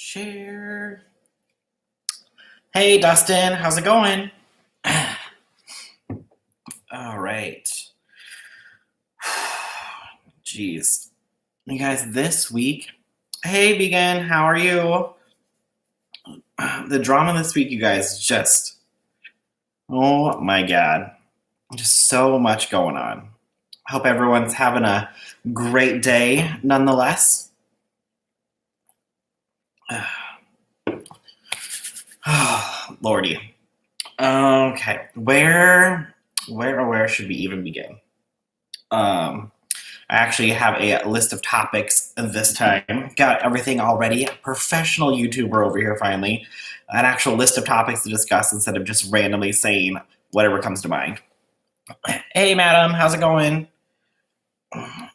Share. Hey, Dustin, how's it going? All right. Jeez. You guys, this week. Hey, Vegan, how are you? The drama this week, you guys, just. Oh my God. Just so much going on. Hope everyone's having a great day nonetheless. Oh, Lordy. Okay, where should we even begin? I actually have a list of topics this time. Got everything already. Professional YouTuber over here finally. An actual list of topics to discuss instead of just randomly saying whatever comes to mind. Hey, madam, how's it going?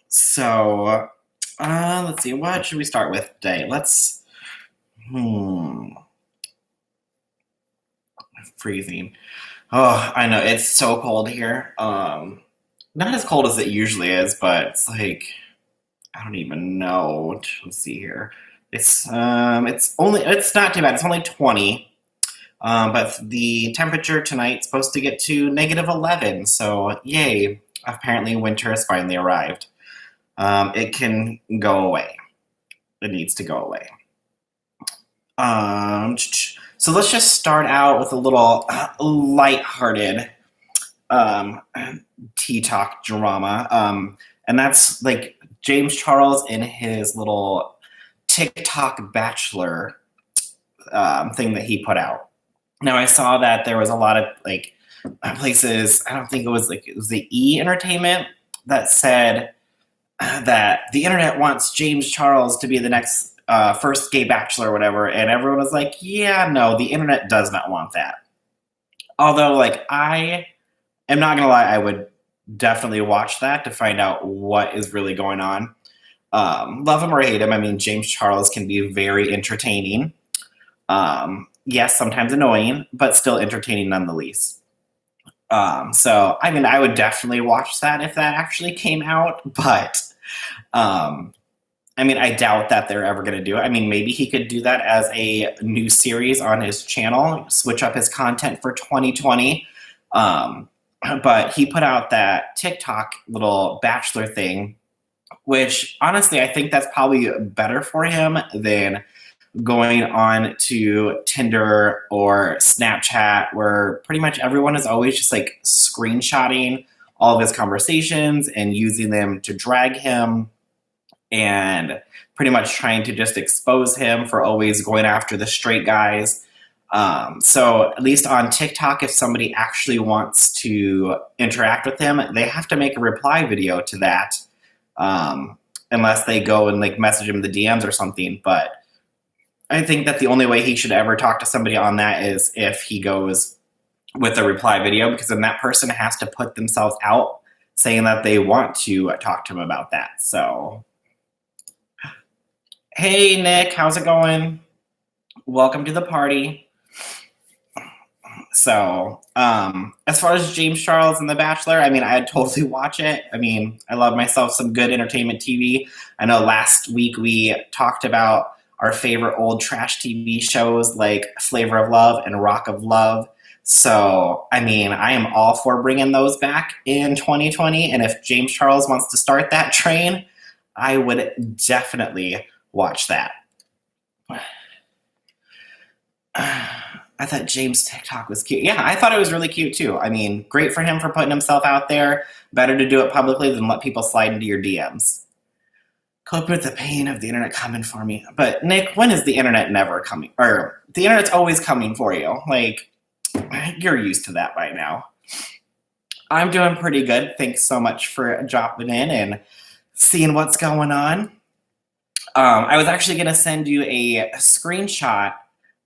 So, let's see. What should we start with today? Freezing. Oh, I know. It's so cold here. Not as cold as it usually is, but it's like, I don't even know. Let's see here. It's not too bad. It's only 20. But the temperature tonight's supposed to get to -11. So, yay. Apparently winter has finally arrived. It can go away. It needs to go away. So let's just start out with a little lighthearted tea talk drama. And that's like James Charles in his little TikTok bachelor thing that he put out. Now I saw that there was a lot of like places, I don't think it was the E Entertainment that said that the internet wants James Charles to be the next first gay bachelor or whatever, and everyone was like, yeah, no, the internet does not want that. Although, like, I am not gonna lie, I would definitely watch that to find out what is really going on. Love him or hate him, I mean, James Charles can be very entertaining. Yes, sometimes annoying, but still entertaining nonetheless. So, I mean, I would definitely watch that if that actually came out, but I mean, I doubt that they're ever going to do it. I mean, maybe he could do that as a new series on his channel, switch up his content for 2020. But he put out that TikTok little bachelor thing, which honestly, I think that's probably better for him than going on to Tinder or Snapchat, where pretty much everyone is always just like screenshotting all of his conversations and using them to drag him and pretty much trying to just expose him for always going after the straight guys. So at least on TikTok, if somebody actually wants to interact with him, they have to make a reply video to that, unless they go and like message him in the DMs or something. But I think that the only way he should ever talk to somebody on that is if he goes with a reply video, because then that person has to put themselves out saying that they want to talk to him about that. So, hey, Nick, how's it going? Welcome to the party. So, as far as James Charles and The Bachelor, I mean, I'd totally watch it. I mean, I love myself some good entertainment TV. I know last week we talked about our favorite old trash TV shows like Flavor of Love and Rock of Love. So, I mean, I am all for bringing those back in 2020. And if James Charles wants to start that train, I would definitely watch that. I thought James' TikTok was cute. Yeah, I thought it was really cute too. I mean, great for him for putting himself out there. Better to do it publicly than let people slide into your DMs. Cope with the pain of the internet coming for me. But Nick, when is the internet never coming? Or the internet's always coming for you. Like, you're used to that by now. I'm doing pretty good. Thanks so much for dropping in and seeing what's going on. I was actually going to send you a screenshot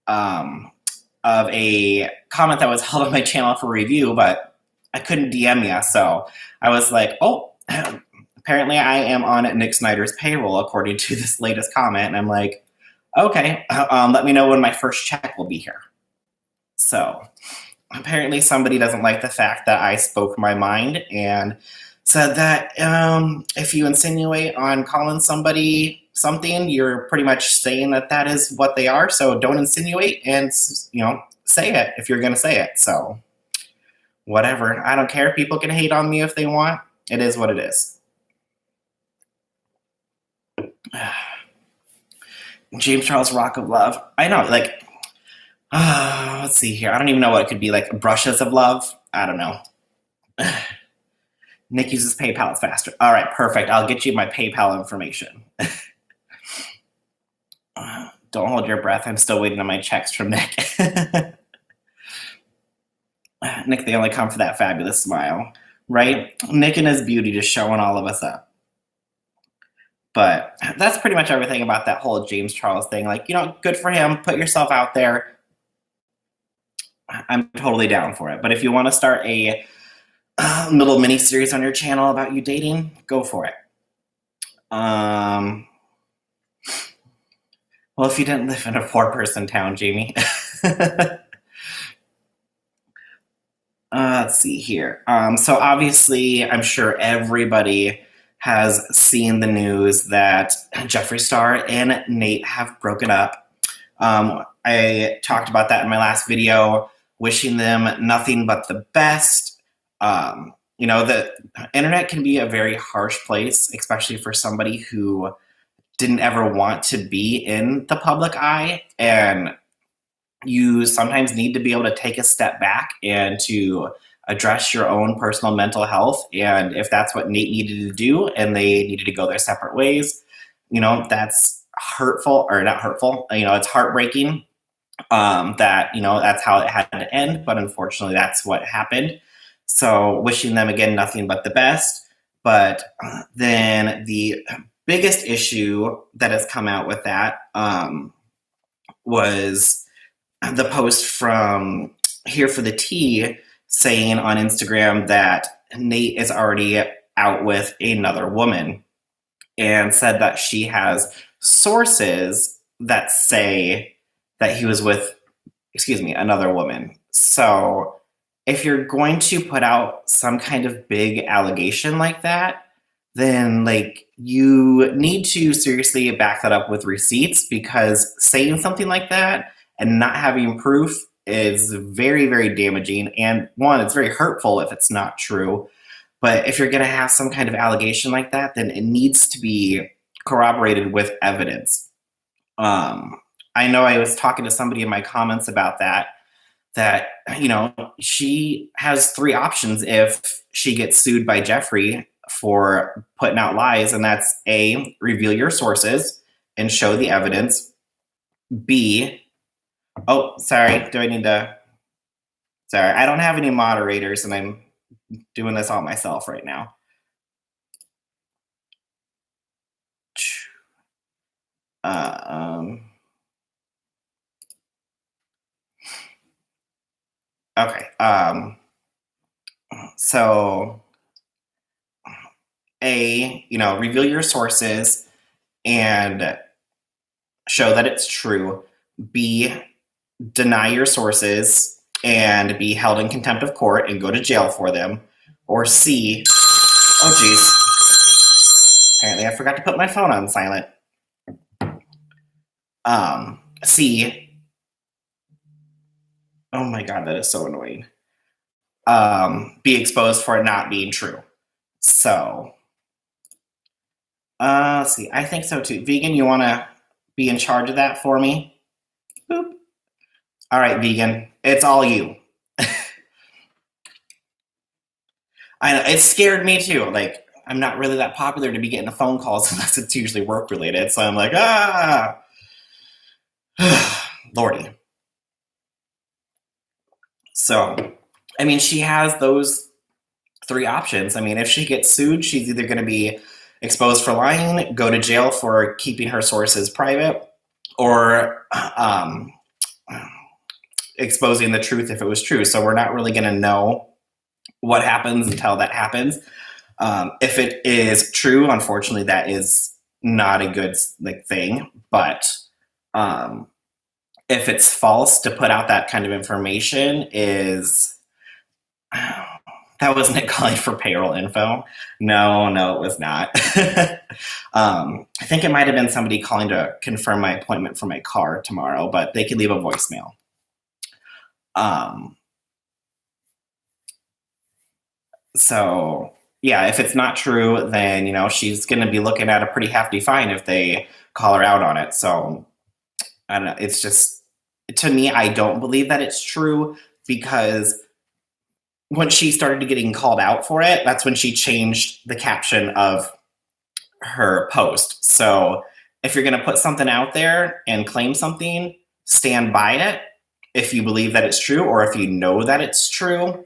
of a comment that was held on my channel for review, but I couldn't DM you. So I was like, oh, apparently I am on Nick Snyder's payroll according to this latest comment. And I'm like, okay, let me know when my first check will be here. So apparently somebody doesn't like the fact that I spoke my mind and said that if you insinuate on calling somebody something, you're pretty much saying that that is what they are. So don't insinuate and, say it if you're going to say it. So whatever. I don't care. People can hate on me if they want. It is what it is. James Charles, Rock of Love. I know, like, let's see here. I don't even know what it could be, like brushes of love. I don't know. Nick uses PayPal, it's faster. All right, perfect. I'll get you my PayPal information. Don't hold your breath. I'm still waiting on my checks from Nick. Nick, they only come for that fabulous smile, right? Nick and his beauty just showing all of us up. But that's pretty much everything about that whole James Charles thing. Like, good for him. Put yourself out there. I'm totally down for it. But if you want to start a little mini series on your channel about you dating, go for it. Well, if you didn't live in a 4-person town, Jamie. Let's see here. So obviously, I'm sure everybody has seen the news that Jeffree Star and Nate have broken up. I talked about that in my last video, wishing them nothing but the best. The internet can be a very harsh place, especially for somebody who didn't ever want to be in the public eye. And you sometimes need to be able to take a step back and to address your own personal mental health. And if that's what Nate needed to do and they needed to go their separate ways, that's hurtful, or not hurtful, it's heartbreaking that's how it had to end. But unfortunately, that's what happened. So wishing them, again, nothing but the best. But then the biggest issue that has come out with that was the post from Here for the Tea saying on Instagram that Nate is already out with another woman, and said that she has sources that say that he was with, another woman. So if you're going to put out some kind of big allegation like that, then you need to seriously back that up with receipts, because saying something like that and not having proof is very, very damaging. And one, it's very hurtful if it's not true. But if you're going to have some kind of allegation like that, then it needs to be corroborated with evidence. I know I was talking to somebody in my comments about that she has 3 options if she gets sued by Jeffree for putting out lies. And that's A, reveal your sources and show the evidence. B, oh, sorry, I don't have any moderators and I'm doing this all myself right now. Okay. So A, reveal your sources and show that it's true. B, deny your sources and be held in contempt of court and go to jail for them. Or C, oh geez, apparently I forgot to put my phone on silent. C, oh my God, that is so annoying. Be exposed for it not being true. So, let's see, I think so too. Vegan, you want to be in charge of that for me? Boop. All right, Vegan, it's all you. I know, it scared me too. I'm not really that popular to be getting the phone calls unless it's usually work related. So I'm like, Lordy. So, she has those 3 options. If she gets sued, she's either going to be exposed for lying, go to jail for keeping her sources private, or exposing the truth if it was true. So we're not really going to know what happens until that happens. If it is true, unfortunately, that is not a good thing. But if it's false, to put out that kind of information is That was Nick calling for payroll info. No, it was not. I think it might have been somebody calling to confirm my appointment for my car tomorrow, but they could leave a voicemail. So yeah, if it's not true, then, you know, she's going to be looking at a pretty hefty fine if they call her out on it. So I don't know. It's just, to me, I don't believe that it's true, because when she started getting called out for it, that's when she changed the caption of her post. So if you're going to put something out there and claim something, stand by it if you believe that it's true, or if you know that it's true,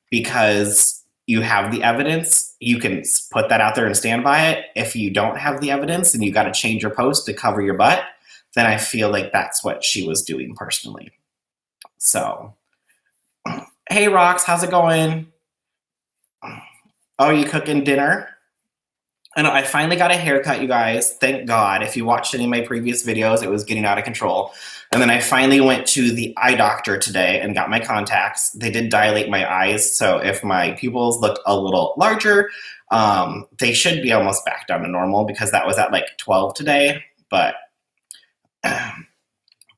because you have the evidence, you can put that out there and stand by it. If you don't have the evidence and you got to change your post to cover your butt, then I feel like that's what she was doing personally. So, hey, Rox, how's it going? Oh, you cooking dinner? I know, I finally got a haircut, you guys. Thank God. If you watched any of my previous videos, it was getting out of control. And then I finally went to the eye doctor today and got my contacts. They did dilate my eyes, so if my pupils looked a little larger, they should be almost back down to normal, because that was at like 12 today, but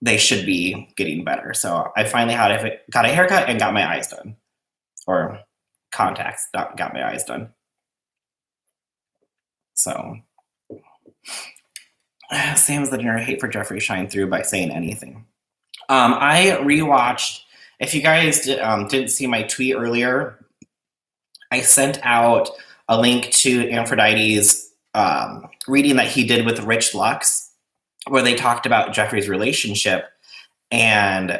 they should be getting better. So I finally got a haircut and got my eyes done. Or contacts, got my eyes done. So, Sam's letting her hate for Jeffree shine through by saying anything. I rewatched, if you guys didn't see my tweet earlier, I sent out a link to Aphrodite's reading that he did with Rich Lux, where they talked about Jeffree's relationship. And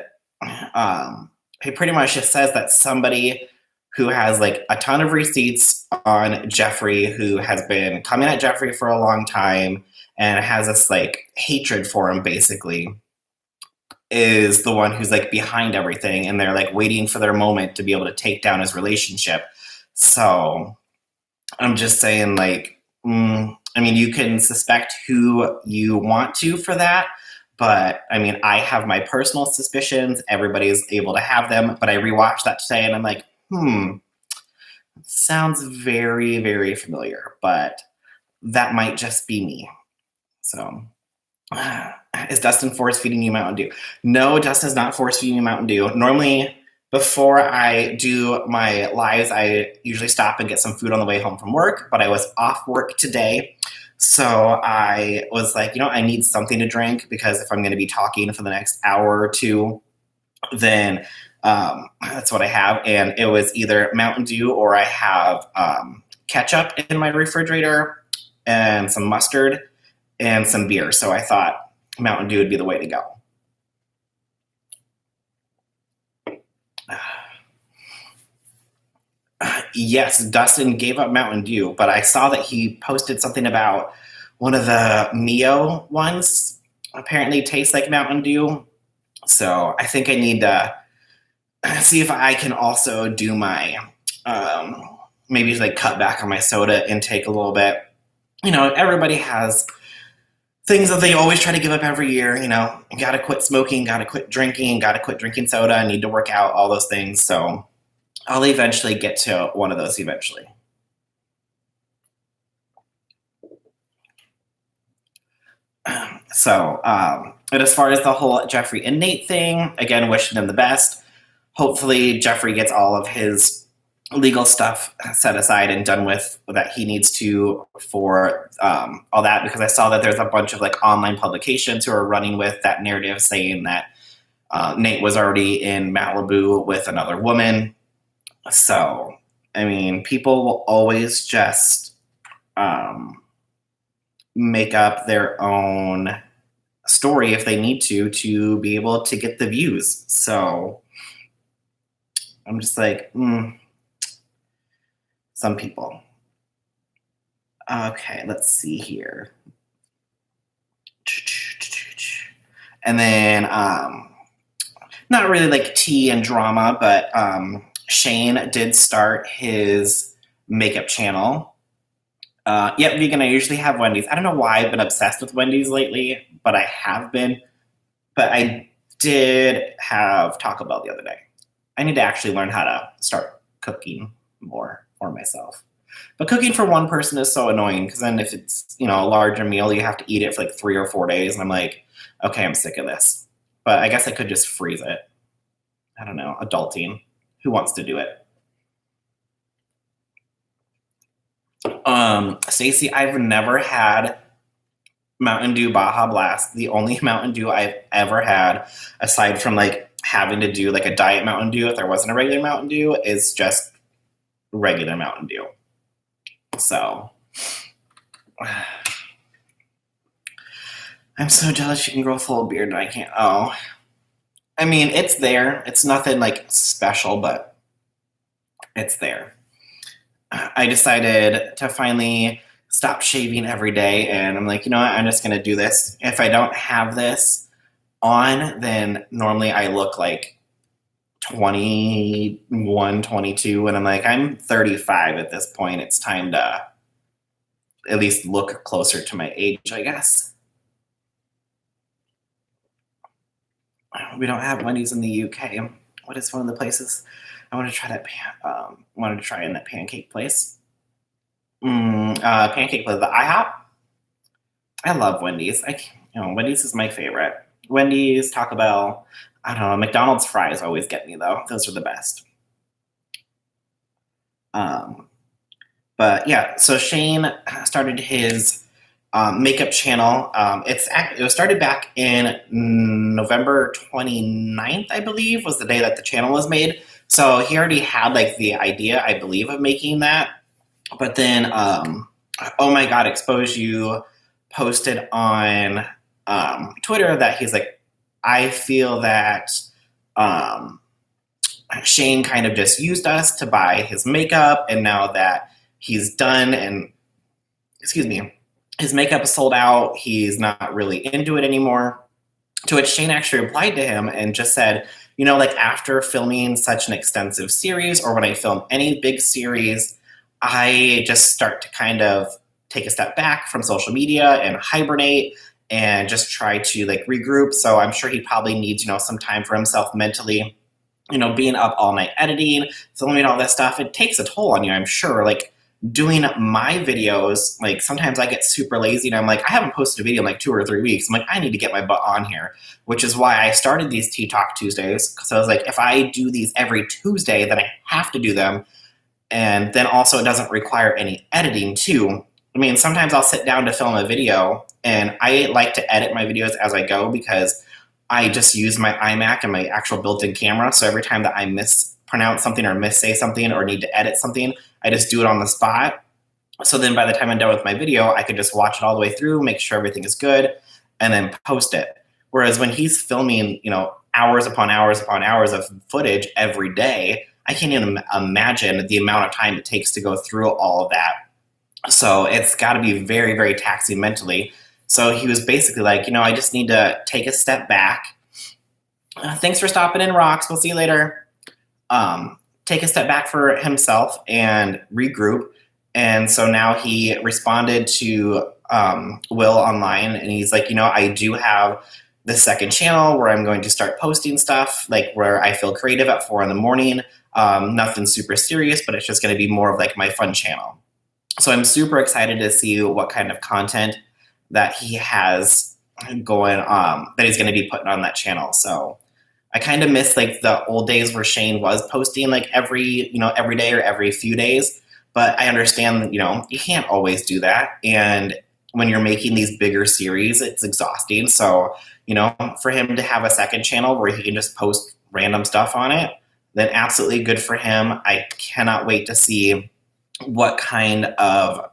he pretty much just says that somebody who has like a ton of receipts on Jeffree, who has been coming at Jeffree for a long time and has this like hatred for him, basically, is the one who's like behind everything, and they're like waiting for their moment to be able to take down his relationship. So I'm just saying, like, I mean, you can suspect who you want to for that, but I mean, I have my personal suspicions. Everybody's able to have them, but I rewatched that today and I'm like, sounds very, very familiar, but that might just be me. So, is Dustin force feeding you Mountain Dew? No, Dustin's not force feeding me Mountain Dew. Normally, before I do my lives, I usually stop and get some food on the way home from work, but I was off work today. So I was like, you know, I need something to drink, because if I'm going to be talking for the next hour or two, then that's what I have. And it was either Mountain Dew, or I have ketchup in my refrigerator and some mustard and some beer. So I thought Mountain Dew would be the way to go. Yes, Dustin gave up Mountain Dew, but I saw that he posted something about one of the Mio ones apparently tastes like Mountain Dew. So I think I need to see if I can also do my, maybe like cut back on my soda intake a little bit. You know, everybody has things that they always try to give up every year. You know, gotta quit smoking, gotta quit drinking soda, I need to work out, all those things. So I'll eventually get to one of those eventually. So, and as far as the whole Jeffree and Nate thing, again, wishing them the best. Hopefully Jeffree gets all of his legal stuff set aside and done with that he needs to for all that, because I saw that there's a bunch of like online publications who are running with that narrative, saying that Nate was already in Malibu with another woman. So, I mean, people will always just make up their own story if they need to be able to get the views. So I'm just like, some people. Okay, let's see here. And then, not really like tea and drama, but Shane did start his makeup channel. Yep, vegan. I usually have Wendy's. I don't know why I've been obsessed with Wendy's lately, but I have been. But I did have Taco Bell the other day. I need to actually learn how to start cooking more for myself. But cooking for one person is so annoying because then if it's, you know, a larger meal, you have to eat it for like 3 or 4 days. And I'm like, okay, I'm sick of this. But I guess I could just freeze it. I don't know, adulting. Who wants to do it? Stacey, I've never had Mountain Dew Baja Blast. The only Mountain Dew I've ever had, aside from like having to do like a diet Mountain Dew if there wasn't a regular Mountain Dew, is just regular Mountain Dew. So I'm so jealous you can grow a full beard and I can't. Oh, I mean, it's there. It's nothing like special, but it's there. I decided to finally stop shaving every day, and I'm like, you know what? I'm just gonna do this. If I don't have this on, then normally I look like 21, 22, and I'm like, I'm 35 at this point. It's time to at least look closer to my age, I guess. We don't have Wendy's in the UK. What is one of the places I want to try? Wanted to try in that pancake place. Pancake place, the IHOP. I love Wendy's. Wendy's is my favorite. Wendy's, Taco Bell. I don't know. McDonald's fries always get me though. Those are the best. But yeah, so Shane started his makeup channel. It was started back in November 29th, I believe, was the day that the channel was made. So he already had like the idea, I believe, of making that. But then, oh my God, Expose You posted on Twitter that he's like, I feel that Shane kind of just used us to buy his makeup, and now that he's done and, excuse me, his makeup is sold out, he's not really into it anymore. To which Shane actually replied to him and just said, you know, like after filming such an extensive series, or when I film any big series, I just start to kind of take a step back from social media and hibernate and just try to like regroup. So I'm sure he probably needs, you know, some time for himself mentally. You know, being up all night editing, filming all this stuff, it takes a toll on you, I'm sure. Like doing my videos, like sometimes I get super lazy and I'm like, I haven't posted a video in like 2 or 3 weeks. I'm like, I need to get my butt on here, which is why I started these Tea Talk Tuesdays. Because I was like, if I do these every Tuesday, then I have to do them. And then also it doesn't require any editing too. I mean, sometimes I'll sit down to film a video and I like to edit my videos as I go because I just use my iMac and my actual built-in camera. So every time that I mispronounce something or missay something or need to edit something, I just do it on the spot. So then by the time I'm done with my video, I can just watch it all the way through, make sure everything is good, and then post it. Whereas when he's filming, you know, hours upon hours upon hours of footage every day, I can't even imagine the amount of time it takes to go through all of that. So it's got to be very, very taxing mentally. So he was basically like, you know, I just need to take a step back. Thanks for stopping in, Rocks. We'll see you later. Take a step back for himself and regroup. And so now he responded to Will online, and he's like, you know, I do have the second channel where I'm going to start posting stuff, like where I feel creative at 4 a.m. Nothing super serious, but it's just going to be more of like my fun channel. So I'm super excited to see what kind of content that he has going, that he's going to be putting on that channel. So I kind of miss like the old days where Shane was posting like every day or every few days. But I understand, you know, you can't always do that. And when you're making these bigger series, it's exhausting. So, you know, for him to have a second channel where he can just post random stuff on it, then absolutely good for him. I cannot wait to see what kind of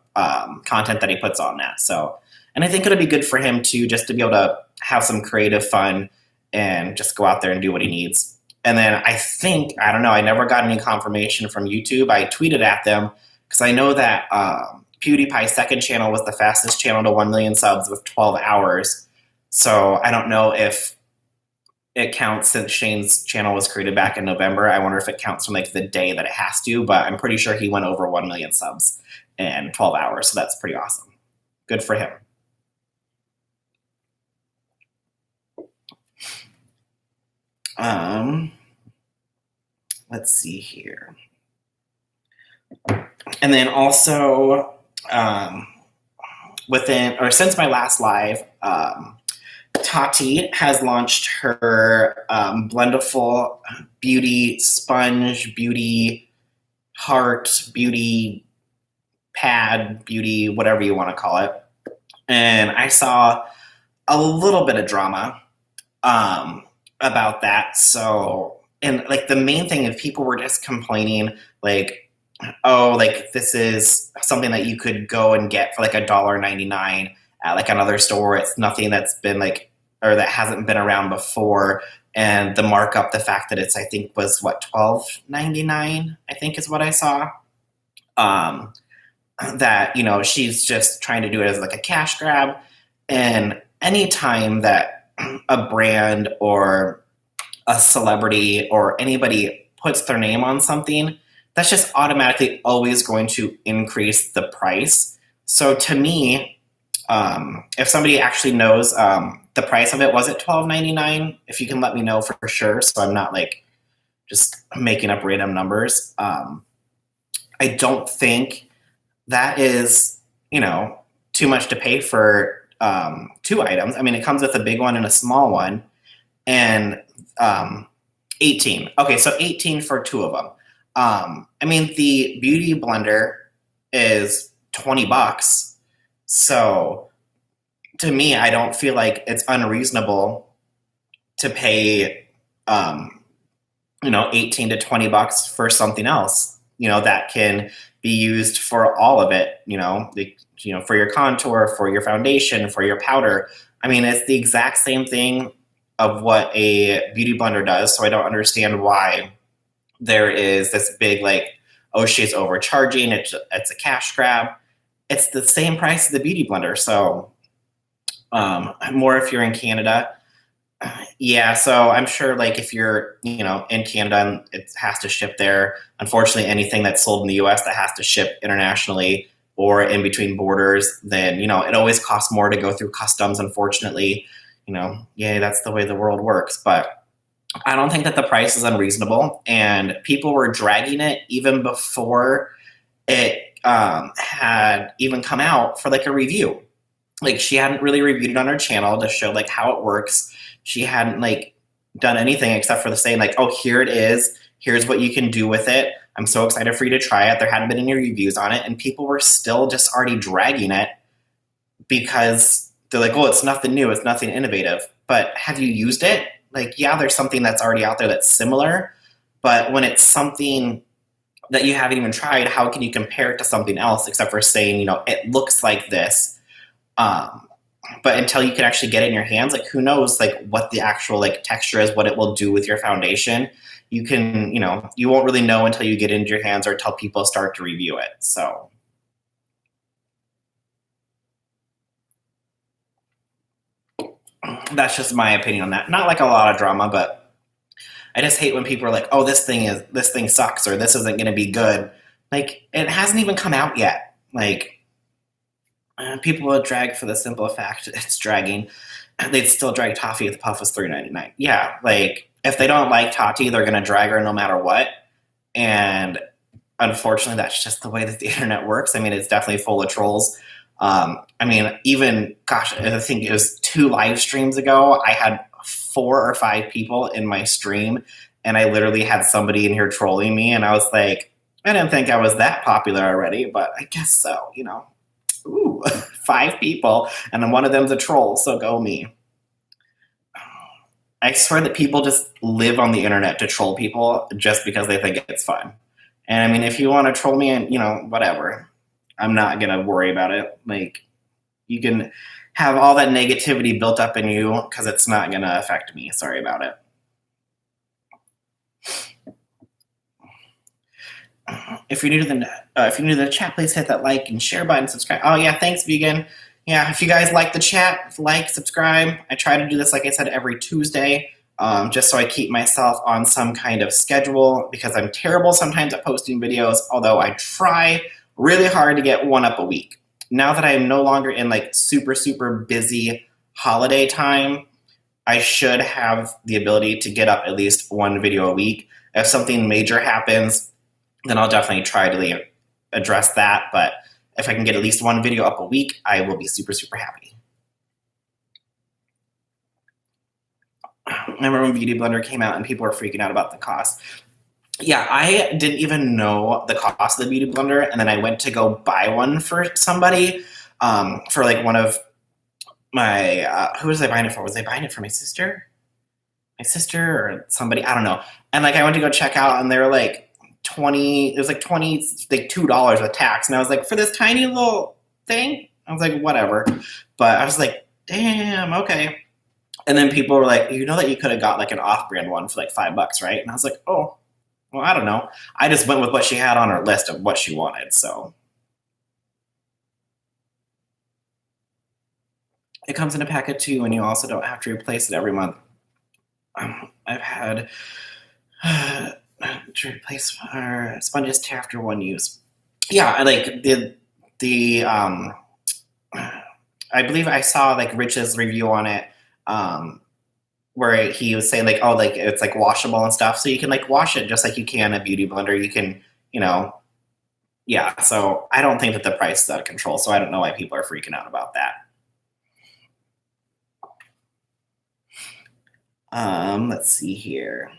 content that he puts on that. So, and I think it'll be good for him too, just to be able to have some creative fun and just go out there and do what he needs. And then I don't know, I never got any confirmation from YouTube. I tweeted at them because I know that PewDiePie's second channel was the fastest channel to 1 million subs with 12 hours. So I don't know if it counts since Shane's channel was created back in November. I wonder if it counts from like the day that it has to, but I'm pretty sure he went over 1 million subs in 12 hours. So that's pretty awesome. Good for him. Let's see here. And then also, since my last live, Tati has launched her Blendiful Beauty Sponge, Beauty Heart, Beauty Pad, Beauty, whatever you want to call it. And I saw a little bit of drama about that. So, and like the main thing is people were just complaining, like, oh, like this is something that you could go and get for like $1.99 at like another store. It's nothing that's been like, or that hasn't been around before. And the markup, the fact that it's, I think was what, $12.99, I think is what I saw. That, you know, she's just trying to do it as like a cash grab. And anytime that a brand or a celebrity or anybody puts their name on something, that's just automatically always going to increase the price. So to me, if somebody actually knows the price of it, was it $12.99? If you can let me know for sure, so I'm not like just making up random numbers. I don't think that is, you know, too much to pay for 2 items. I mean, it comes with a big one and a small one, and 18. Okay, so 18 for 2 of them. I mean, the beauty blender is $20. So to me, I don't feel like it's unreasonable to pay, you know, 18 to $20 for something else, you know, that can be used for all of it, you know, for your contour, for your foundation, for your powder. I mean, it's the exact same thing of what a beauty blender does. So I don't understand why there is this big like, oh, she's overcharging. It's a cash grab. It's the same price as the beauty blender. So more if you're in Canada. Yeah, so I'm sure like if you're, you know, in Canada and it has to ship there, unfortunately anything that's sold in the US that has to ship internationally or in between borders, then, you know, it always costs more to go through customs, unfortunately. You know, yeah, that's the way the world works. But I don't think that the price is unreasonable, and people were dragging it even before it had even come out for like a review. Like she hadn't really reviewed it on her channel to show like how it works. She hadn't like done anything except for the saying like, oh, here it is. Here's what you can do with it. I'm so excited for you to try it. There hadn't been any reviews on it, and people were still just already dragging it because they're like, oh, it's nothing new. It's nothing innovative. But have you used it? Like, yeah, there's something that's already out there that's similar, but when it's something that you haven't even tried, how can you compare it to something else except for saying, you know, it looks like this. But until you can actually get it in your hands, like who knows like what the actual like texture is, what it will do with your foundation. You can, you know, you won't really know until you get into your hands or until people start to review it. So that's just my opinion on that. Not like a lot of drama, but I just hate when people are like, oh, this thing sucks or this isn't going to be good. Like it hasn't even come out yet. Like people will drag for the simple fact it's dragging. They'd still drag Tati if the puff was $3.99. Yeah, like if they don't like Tati, they're gonna drag her no matter what. And unfortunately, that's just the way that the internet works. I mean, it's definitely full of trolls. I mean, even gosh, I think it was 2 live streams ago. I had 4 or 5 people in my stream, and I literally had somebody in here trolling me, and I was like, I didn't think I was that popular already, but I guess so, you know. Ooh, 5 people, and then one of them's a troll, so go me. I swear that people just live on the internet to troll people just because they think it's fun. And I mean, if you want to troll me and, you know, whatever, I'm not going to worry about it. Like, you can have all that negativity built up in you because it's not going to affect me. Sorry about it. If you're new to the chat, please hit that like and share button, subscribe. Oh yeah, thanks, vegan. Yeah, if you guys like the chat, like, subscribe. I try to do this, like I said, every Tuesday, just so I keep myself on some kind of schedule because I'm terrible sometimes at posting videos, although I try really hard to get one up a week. Now that I am no longer in like super, super busy holiday time, I should have the ability to get up at least 1 video a week. If something major happens, then I'll definitely try to address that, but if I can get at least one video up a week, I will be super, super happy. I remember when Beauty Blender came out and people were freaking out about the cost. Yeah, I didn't even know the cost of the Beauty Blender, and then I went to go buy one for somebody, for like one of my, who was I buying it for? Was I buying it for my sister? My sister or somebody? I don't know. And like I went to go check out, and they were like 20, it was like 20, like $2 with tax. And I was like, for this tiny little thing? I was like, whatever. But I was like, damn, okay. And then people were like, you know that you could have got like an off-brand one for like $5, right? And I was like, oh, well, I don't know. I just went with what she had on her list of what she wanted, so. It comes in a packet too, and you also don't have to replace it every month. I've had to replace our sponges tear after one use. Yeah, I like the I believe I saw like Rich's review on it, where he was saying like, oh, like it's like washable and stuff, so you can like wash it just like you can a Beauty Blender. You can, you know, yeah. So I don't think that the price is out of control. So I don't know why people are freaking out about that. Let's see here.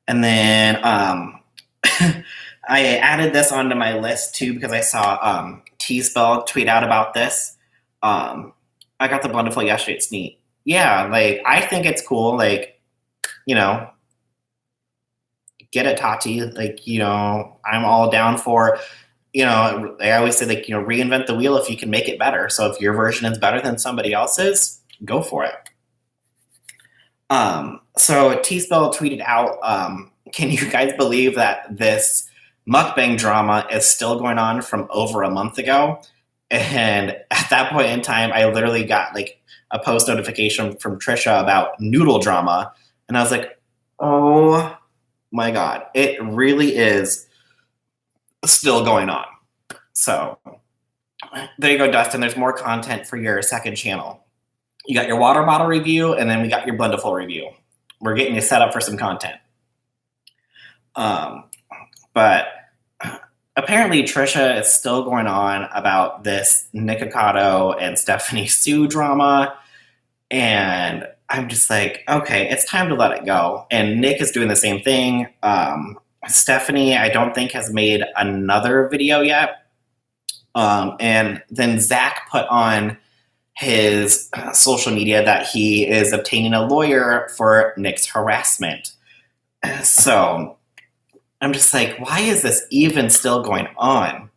And then I added this onto my list too because I saw T-Spell tweet out about this. I got the Blendiful yesterday. It's neat. Yeah, like I think it's cool. Like, you know, get it, Tati. Like, you know, I'm all down for, you know, I always say like, you know, reinvent the wheel if you can make it better. So if your version is better than somebody else's, go for it. So T-Spell tweeted out, can you guys believe that this mukbang drama is still going on from over a month ago? And at that point in time, I literally got like a post notification from Trisha about noodle drama. And I was like, oh my God, it really is still going on. So there you go, Dustin. There's more content for your second channel. You got your water bottle review, and then we got your Blendiful review. We're getting you set up for some content. But apparently Trisha is still going on about this NikkieTutorials and Stephanie Sue drama. And I'm just like, okay, it's time to let it go. And Nick is doing the same thing. Stephanie, I don't think, has made another video yet. And then Zach put on his social media that he is obtaining a lawyer for Nick's harassment. So I'm just like, why is this even still going on?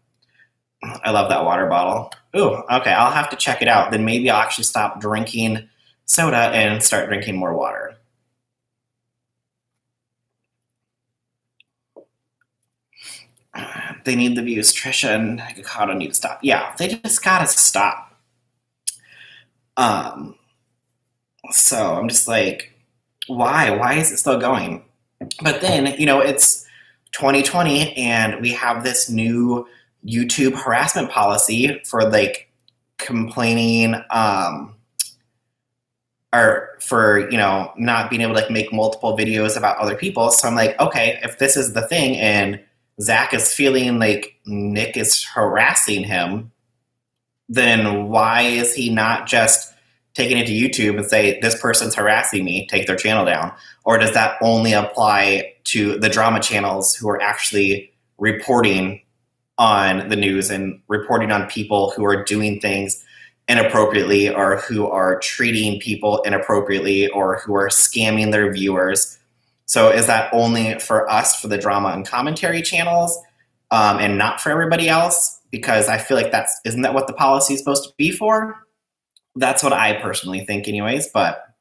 I love that water bottle. Ooh, okay, I'll have to check it out. Then maybe I'll actually stop drinking soda and start drinking more water. They need the views. Trisha and NikkieTutorials need to stop. Yeah, they just gotta stop. So I'm just like, why? Why is it still going? But then, you know, it's 2020 and we have this new YouTube harassment policy for like complaining, or for, you know, not being able to like make multiple videos about other people. So I'm like, okay, if this is the thing and Zach is feeling like Nick is harassing him, then why is he not just taking it to YouTube and say, this person's harassing me, take their channel down? Or does that only apply to the drama channels who are actually reporting on the news and reporting on people who are doing things inappropriately or who are treating people inappropriately or who are scamming their viewers? So is that only for us, for the drama and commentary channels, and not for everybody else? Because I feel like isn't that what the policy is supposed to be for? That's what I personally think anyways, but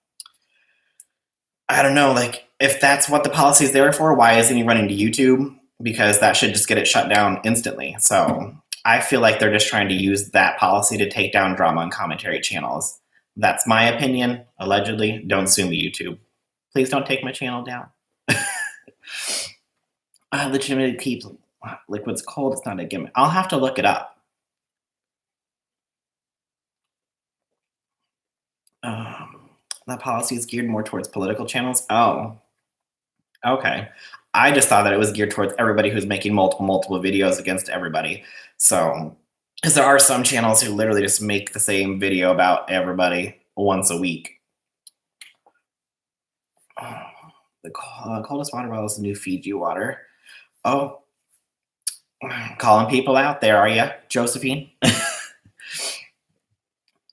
I don't know, like, if that's what the policy is there for, why isn't he running to YouTube? Because that should just get it shut down instantly. So I feel like they're just trying to use that policy to take down drama and commentary channels. That's my opinion, allegedly. Don't sue me, YouTube. Please don't take my channel down. I legitimately keep liquids cold. It's not a gimmick. I'll have to look it up. That policy is geared more towards political channels. Oh, okay. I just thought that it was geared towards everybody who's making multiple videos against everybody. So, because there are some channels who literally just make the same video about everybody once a week. Oh, the coldest water bottle is the new Fiji water. Oh, calling people out there, are you, Josephine?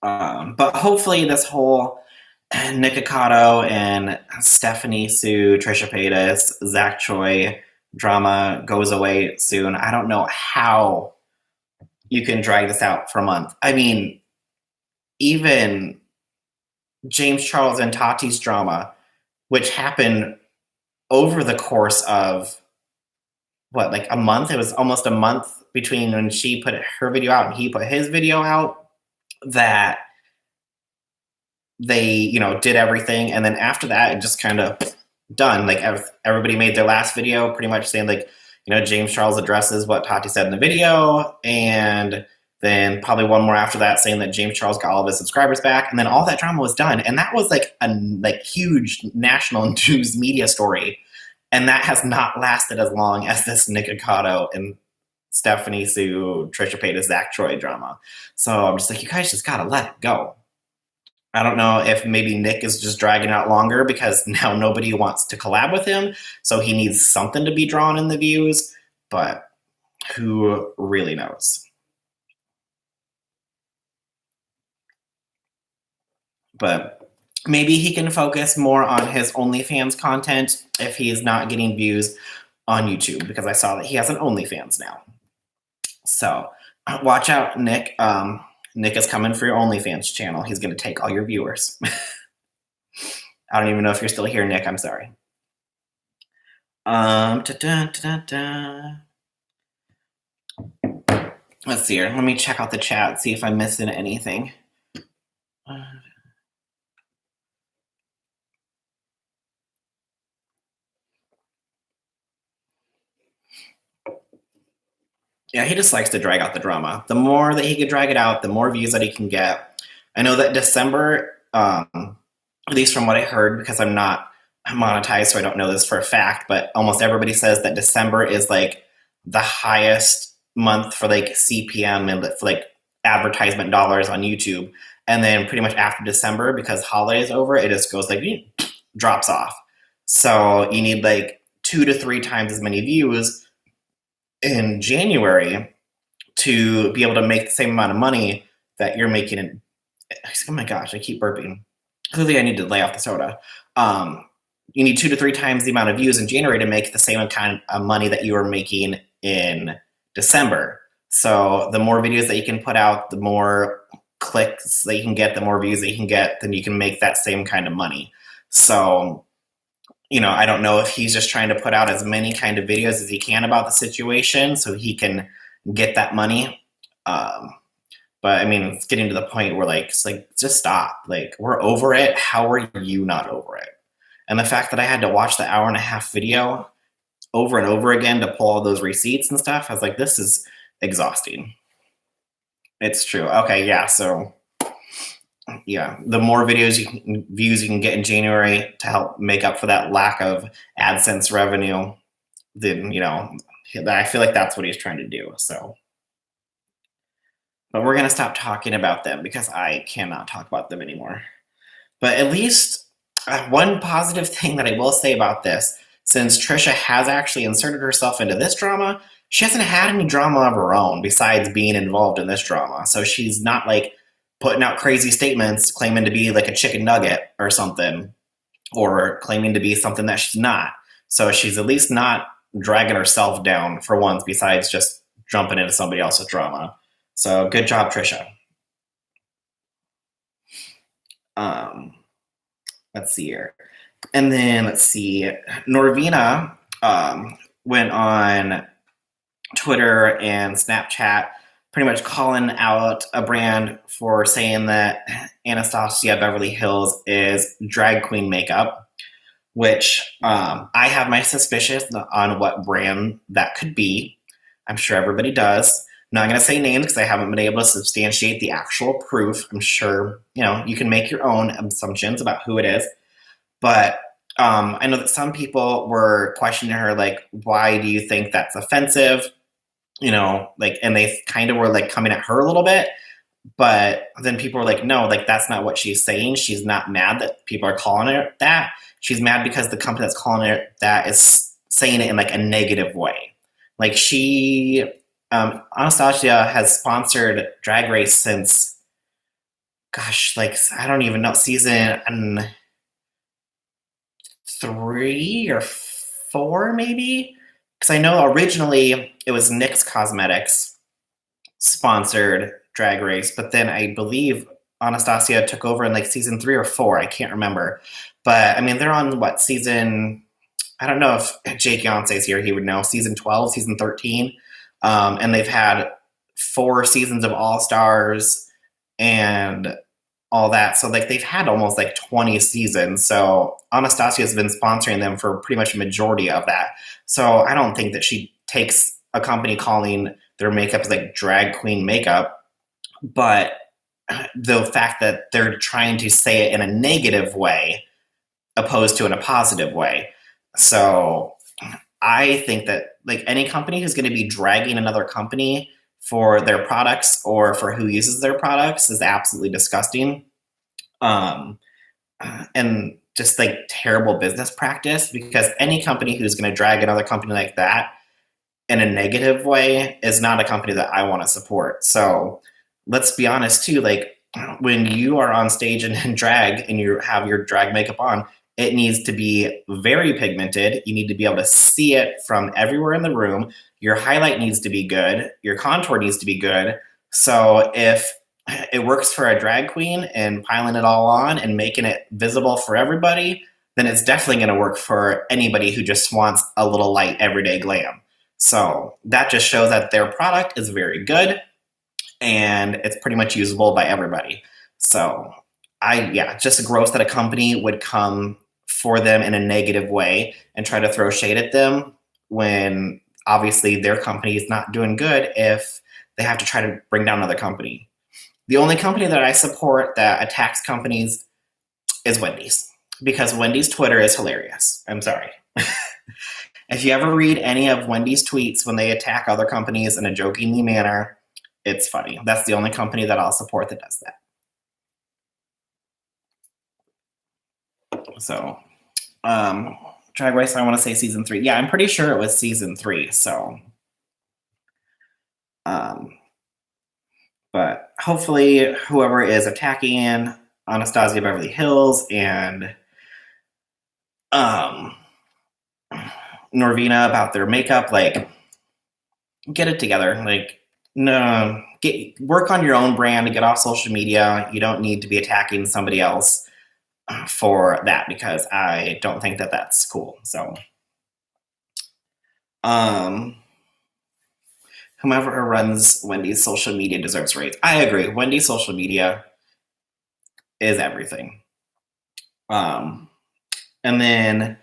But hopefully this whole NikkieTutorials and Stephanie Sue, Trisha Paytas, Zach Choi drama goes away soon. I don't know how you can drag this out for a month. I mean, even James Charles and Tati's drama, which happened over the course of what, like a month? It was almost a month between when she put her video out and he put his video out, that they, you know, did everything. And then after that, it just kind of done. Like everybody made their last video pretty much saying, like, you know, James Charles addresses what Tati said in the video. And then probably one more after that saying that James Charles got all of his subscribers back. And then all that drama was done. And that was like a huge national news media story. And that has not lasted as long as this NikkieTutorials and Stephanie Sue, Trisha Paytas, Zach Choi drama. So I'm just like, you guys just gotta let it go. I don't know if maybe Nick is just dragging out longer because now nobody wants to collab with him, so he needs something to be drawn in the views, but who really knows? But maybe he can focus more on his OnlyFans content if he's not getting views on YouTube, because I saw that he has an OnlyFans now. So watch out, Nick. Nick is coming for your OnlyFans channel. He's going to take all your viewers. I don't even know if you're still here, Nick. I'm sorry. Let's see here. Let me check out the chat, see if I'm missing anything. Yeah, he just likes to drag out the drama. The more that he can drag it out, the more views that he can get. I know that December, at least from what I heard, because I'm not monetized, so I don't know this for a fact, but almost everybody says that December is like the highest month for like CPM and for like advertisement dollars on YouTube. And then pretty much after December, because holiday is over, it just goes like, drops off. So you need like 2 to 3 times as many views in January to be able to make the same amount of money that you're making in, oh my gosh, I keep burping. Clearly I need to lay off the soda. You need 2 to 3 times the amount of views in January to make the same kind of money that you were making in December. So the more videos that you can put out, the more clicks that you can get, the more views that you can get, then you can make that same kind of money. So, you know, I don't know if he's just trying to put out as many kind of videos as he can about the situation so he can get that money. But I mean, it's getting to the point where like, it's like, just stop. Like, we're over it. How are you not over it? And the fact that I had to watch the 1.5-hour video over and over again to pull all those receipts and stuff, I was like, this is exhausting. It's true. Okay, yeah, so yeah, the more views you can get in January to help make up for that lack of AdSense revenue, then, you know, I feel like that's what he's trying to do. So, but we're going to stop talking about them because I cannot talk about them anymore. But at least one positive thing that I will say about this, since Trisha has actually inserted herself into this drama, she hasn't had any drama of her own besides being involved in this drama. So she's not like putting out crazy statements claiming to be like a chicken nugget or something, or claiming to be something that she's not. So she's at least not dragging herself down for once, besides just jumping into somebody else's drama. So good job, Trisha. Let's see here. And then let's see, Norvina went on Twitter and Snapchat pretty much calling out a brand for saying that Anastasia Beverly Hills is drag queen makeup, which I have my suspicions on what brand that could be. I'm sure everybody does. I'm not going to say names because I haven't been able to substantiate the actual proof. I'm sure, you know, you can make your own assumptions about who it is. But I know that some people were questioning her, like, why do you think that's offensive? You know, like, and they kind of were like coming at her a little bit. But then people were like, no, like, that's not what she's saying. She's not mad that people are calling her that. She's mad because the company that's calling her that is saying it in like a negative way. Like, Anastasia has sponsored Drag Race since, gosh, like, I don't even know, season 3 or 4, maybe? Because I know originally it was NYX Cosmetics sponsored Drag Race, but then I believe Anastasia took over in like season 3 or 4. I can't remember. But I mean, they're on what, season? I don't know if Jake Yonce's here, he would know. Season 12, season 13. And they've had 4 seasons of All Stars and all that. So like they've had almost like 20 seasons. So Anastasia has been sponsoring them for pretty much a majority of that. So I don't think that she takes a company calling their makeup as like drag queen makeup, but the fact that they're trying to say it in a negative way opposed to in a positive way. So I think that like any company who's going to be dragging another company for their products or for who uses their products is absolutely disgusting. Um, and just like terrible business practice, because any company who's going to drag another company like that in a negative way is not a company that I want to support. So let's be honest too, like when you are on stage and in drag and you have your drag makeup on, it needs to be very pigmented. You need to be able to see it from everywhere in the room. Your highlight needs to be good. Your contour needs to be good. So if it works for a drag queen and piling it all on and making it visible for everybody, then it's definitely going to work for anybody who just wants a little light everyday glam. So that just shows that their product is very good and it's pretty much usable by everybody. So just gross that a company would come for them in a negative way and try to throw shade at them when obviously their company is not doing good if they have to try to bring down another company. The only company that I support that attacks companies is Wendy's, because Wendy's Twitter is hilarious. I'm sorry. If you ever read any of Wendy's tweets when they attack other companies in a jokingly manner, it's funny. That's the only company that I'll support that does that. So, Drag Race, I want to say season 3. Yeah, I'm pretty sure it was season 3. So, but hopefully, whoever is attacking Anastasia Beverly Hills and Norvina about their makeup, like, get it together. Like, no, work on your own brand and get off social media. You don't need to be attacking somebody else for that, because I don't think that that's cool. So, whomever runs Wendy's social media deserves raise. I agree. Wendy's social media is everything. And then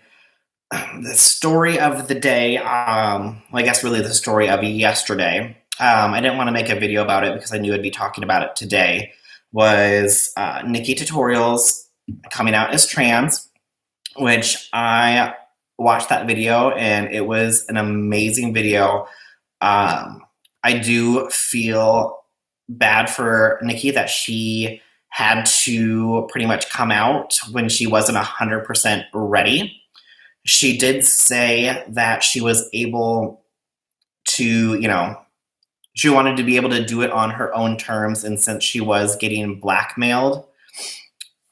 the story of the day, I guess really the story of yesterday. I didn't want to make a video about it because I knew I'd be talking about it today. Was NikkieTutorials coming out as trans, which I watched that video and it was an amazing video. I do feel bad for Nikki that she had to pretty much come out when she wasn't 100% ready. She did say that she was able to, she wanted to be able to do it on her own terms, and since she was getting blackmailed.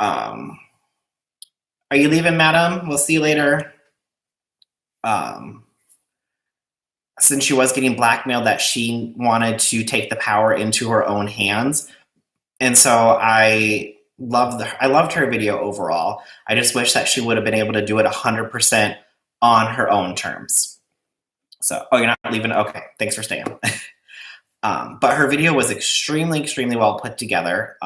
Are you leaving, madam? We'll see you later. Since she was getting blackmailed, that she wanted to take the power into her own hands. And so I loved her video overall. I just wish that she would have been able to do it 100% on her own terms. So, you're not leaving? Okay, thanks for staying. But her video was extremely, extremely well put together.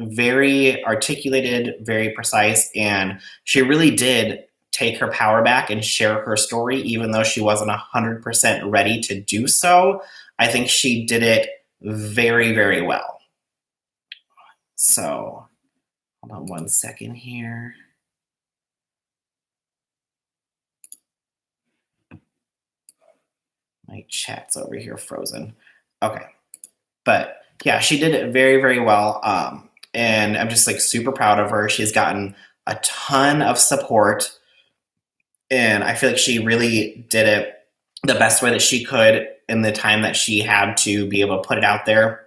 Very articulated, very precise, and she really did take her power back and share her story, even though she wasn't 100% ready to do so. I think she did it very, very well. So, hold on one second here. My chat's over here frozen. Okay. But yeah, she did it very, very well. And I'm just like super proud of her. She's gotten a ton of support. And I feel like she really did it the best way that she could in the time that she had to be able to put it out there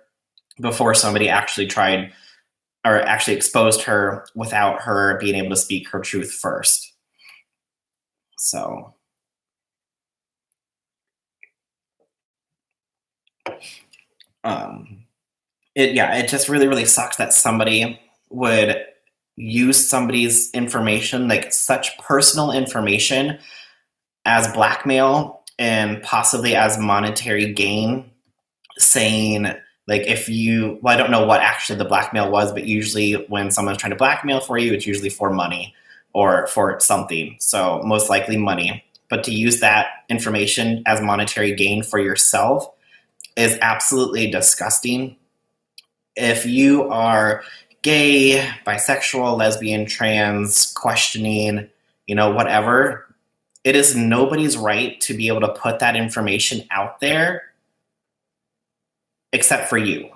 before somebody actually tried or actually exposed her without her being able to speak her truth first. So it just really, really sucks that somebody would use somebody's information, like such personal information, as blackmail and possibly as monetary gain, saying like if you, well, I don't know what actually the blackmail was, but usually when someone's trying to blackmail for you, it's usually for money or for something. So most likely money. But to use that information as monetary gain for yourself is absolutely disgusting. If you are gay, bisexual, lesbian, trans, questioning, whatever, it is nobody's right to be able to put that information out there except for you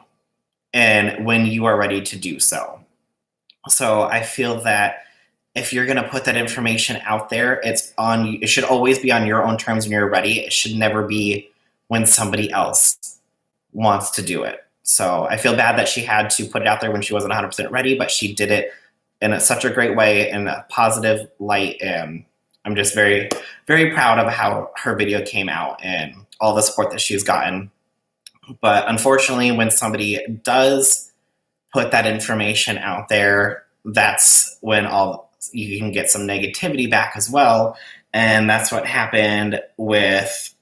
and when you are ready to do so. So I feel that if you're going to put that information out there, it should always be on your own terms when you're ready. It should never be when somebody else wants to do it. So I feel bad that she had to put it out there when she wasn't 100% ready, but she did it in such a great way, in a positive light. And I'm just very, very proud of how her video came out and all the support that she's gotten. But unfortunately, when somebody does put that information out there, that's when you can get some negativity back as well. And that's what happened with,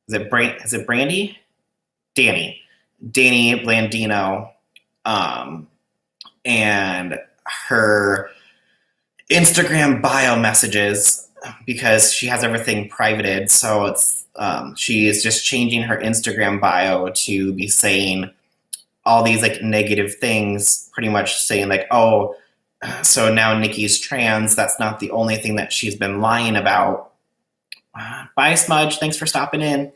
is it Brandy? Danny Blandino, and her Instagram bio messages, because she has everything privated. So it's she is just changing her Instagram bio to be saying all these like negative things, pretty much saying like, oh, so now Nikkie's trans. That's not the only thing that she's been lying about. Bye, Smudge. Thanks for stopping in.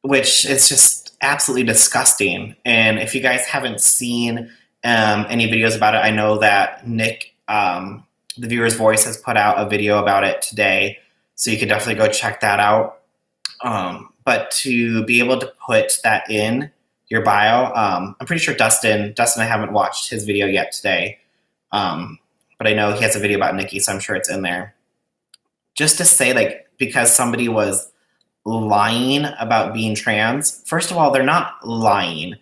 Which is just absolutely disgusting. And if you guys haven't seen any videos about it, I know that Nick, the Viewer's Voice, has put out a video about it today, so you can definitely go check that out. But to be able to put that in your bio, I'm pretty sure Dustin, I haven't watched his video yet today, but I know he has a video about Nikkie, so I'm sure it's in there. Just to say, like, because somebody was lying about being trans, first of all, they're not lying.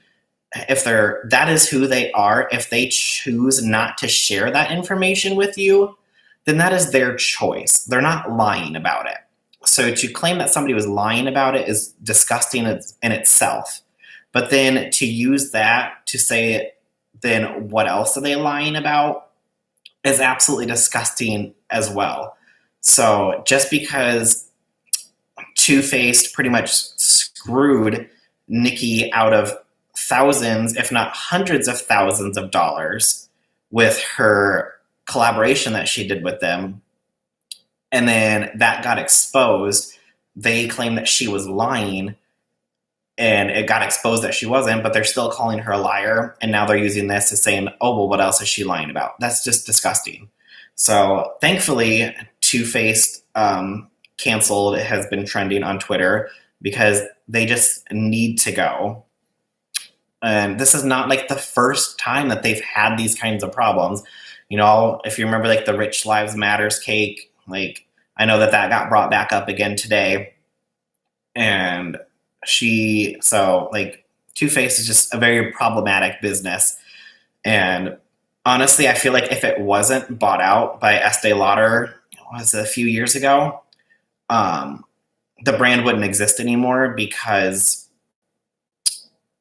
That is who they are. If they choose not to share that information with you, then that is their choice. They're not lying about it. So to claim that somebody was lying about it is disgusting in itself. But then to use that to say, then what else are they lying about, is absolutely disgusting as well. So just because TooFaced pretty much screwed Nikkie out of thousands, if not hundreds of thousands of dollars with her collaboration that she did with them, and then that got exposed, they claim that she was lying, and it got exposed that she wasn't, but they're still calling her a liar, and now they're using this as saying, oh, well, what else is she lying about? That's just disgusting. So thankfully, TooFaced canceled has been trending on Twitter, because they just need to go. And this is not like the first time that they've had these kinds of problems. If you remember like the Rich Lives Matters cake, like I know that got brought back up again today. And TooFaced is just a very problematic business. And honestly, I feel like if it wasn't bought out by Estee Lauder, was a few years ago, the brand wouldn't exist anymore, because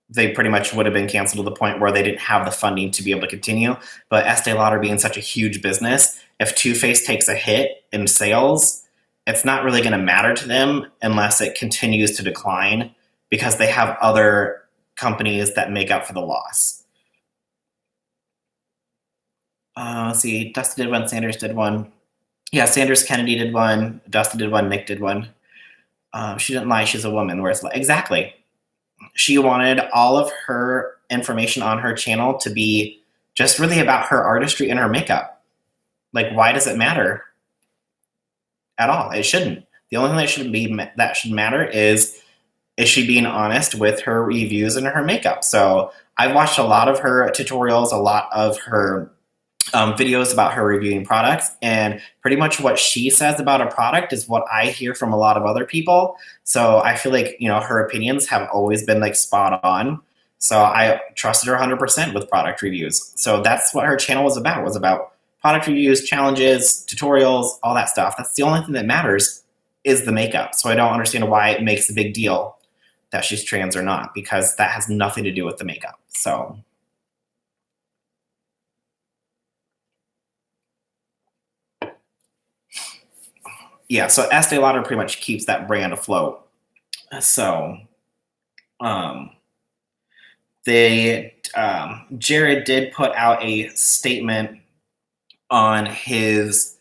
they pretty much would have been canceled to the point where they didn't have the funding to be able to continue. But Estee Lauder being such a huge business, if TooFaced takes a hit in sales, it's not really going to matter to them unless it continues to decline, because they have other companies that make up for the loss. Let's see, Dustin did one, Sanders did one. Yeah, Sanders Kennedy did one, Dustin did one, Nick did one. She didn't lie, she's a woman. Whereas, exactly. She wanted all of her information on her channel to be just really about her artistry and her makeup. Like, why does it matter at all? It shouldn't. The only thing that should matter is she being honest with her reviews and her makeup? So I've watched a lot of her tutorials, a lot of her videos about her reviewing products, and pretty much what she says about a product is what I hear from a lot of other people. So I feel like, her opinions have always been like spot on. So I trusted her 100% with product reviews. So that's what her channel was about product reviews, challenges, tutorials, all that stuff. That's the only thing that matters is the makeup. So I don't understand why it makes a big deal that she's trans or not, because that has nothing to do with the makeup. So yeah, so Estee Lauder pretty much keeps that brand afloat. So Jared did put out a statement on his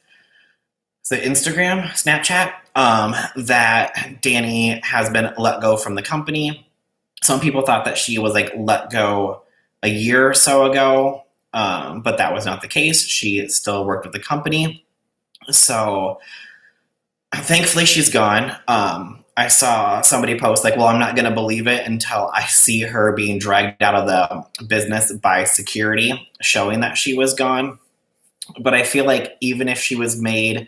Instagram, Snapchat, that Danny has been let go from the company. Some people thought that she was like let go a year or so ago, but that was not the case. She still worked with the company. So thankfully she's gone. I saw somebody post like, well, I'm not going to believe it until I see her being dragged out of the business by security, showing that she was gone. But I feel like even if she was made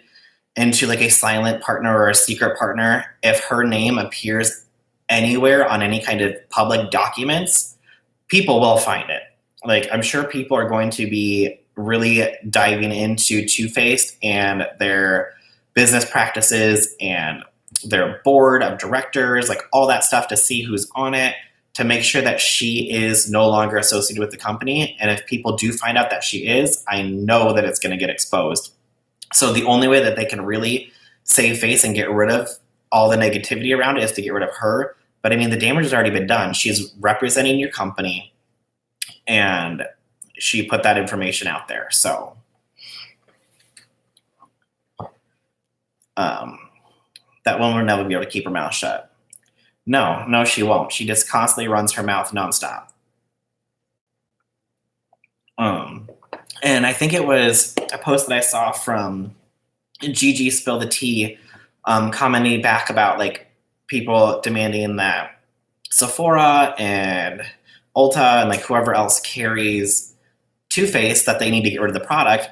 into like a silent partner or a secret partner, if her name appears anywhere on any kind of public documents, people will find it. Like, I'm sure people are going to be really diving into TooFaced and their business practices and their board of directors, like all that stuff, to see who's on it, to make sure that she is no longer associated with the company. And if people do find out that she is, I know that it's going to get exposed. So the only way that they can really save face and get rid of all the negativity around it is to get rid of her. But I mean, the damage has already been done. She's representing your company, and she put that information out there. So that woman will never be able to keep her mouth shut. No, she won't. She just constantly runs her mouth nonstop. And I think it was a post that I saw from Gigi Spill the Tea, commenting back about like people demanding that Sephora and Ulta and like whoever else carries TooFaced, that they need to get rid of the product.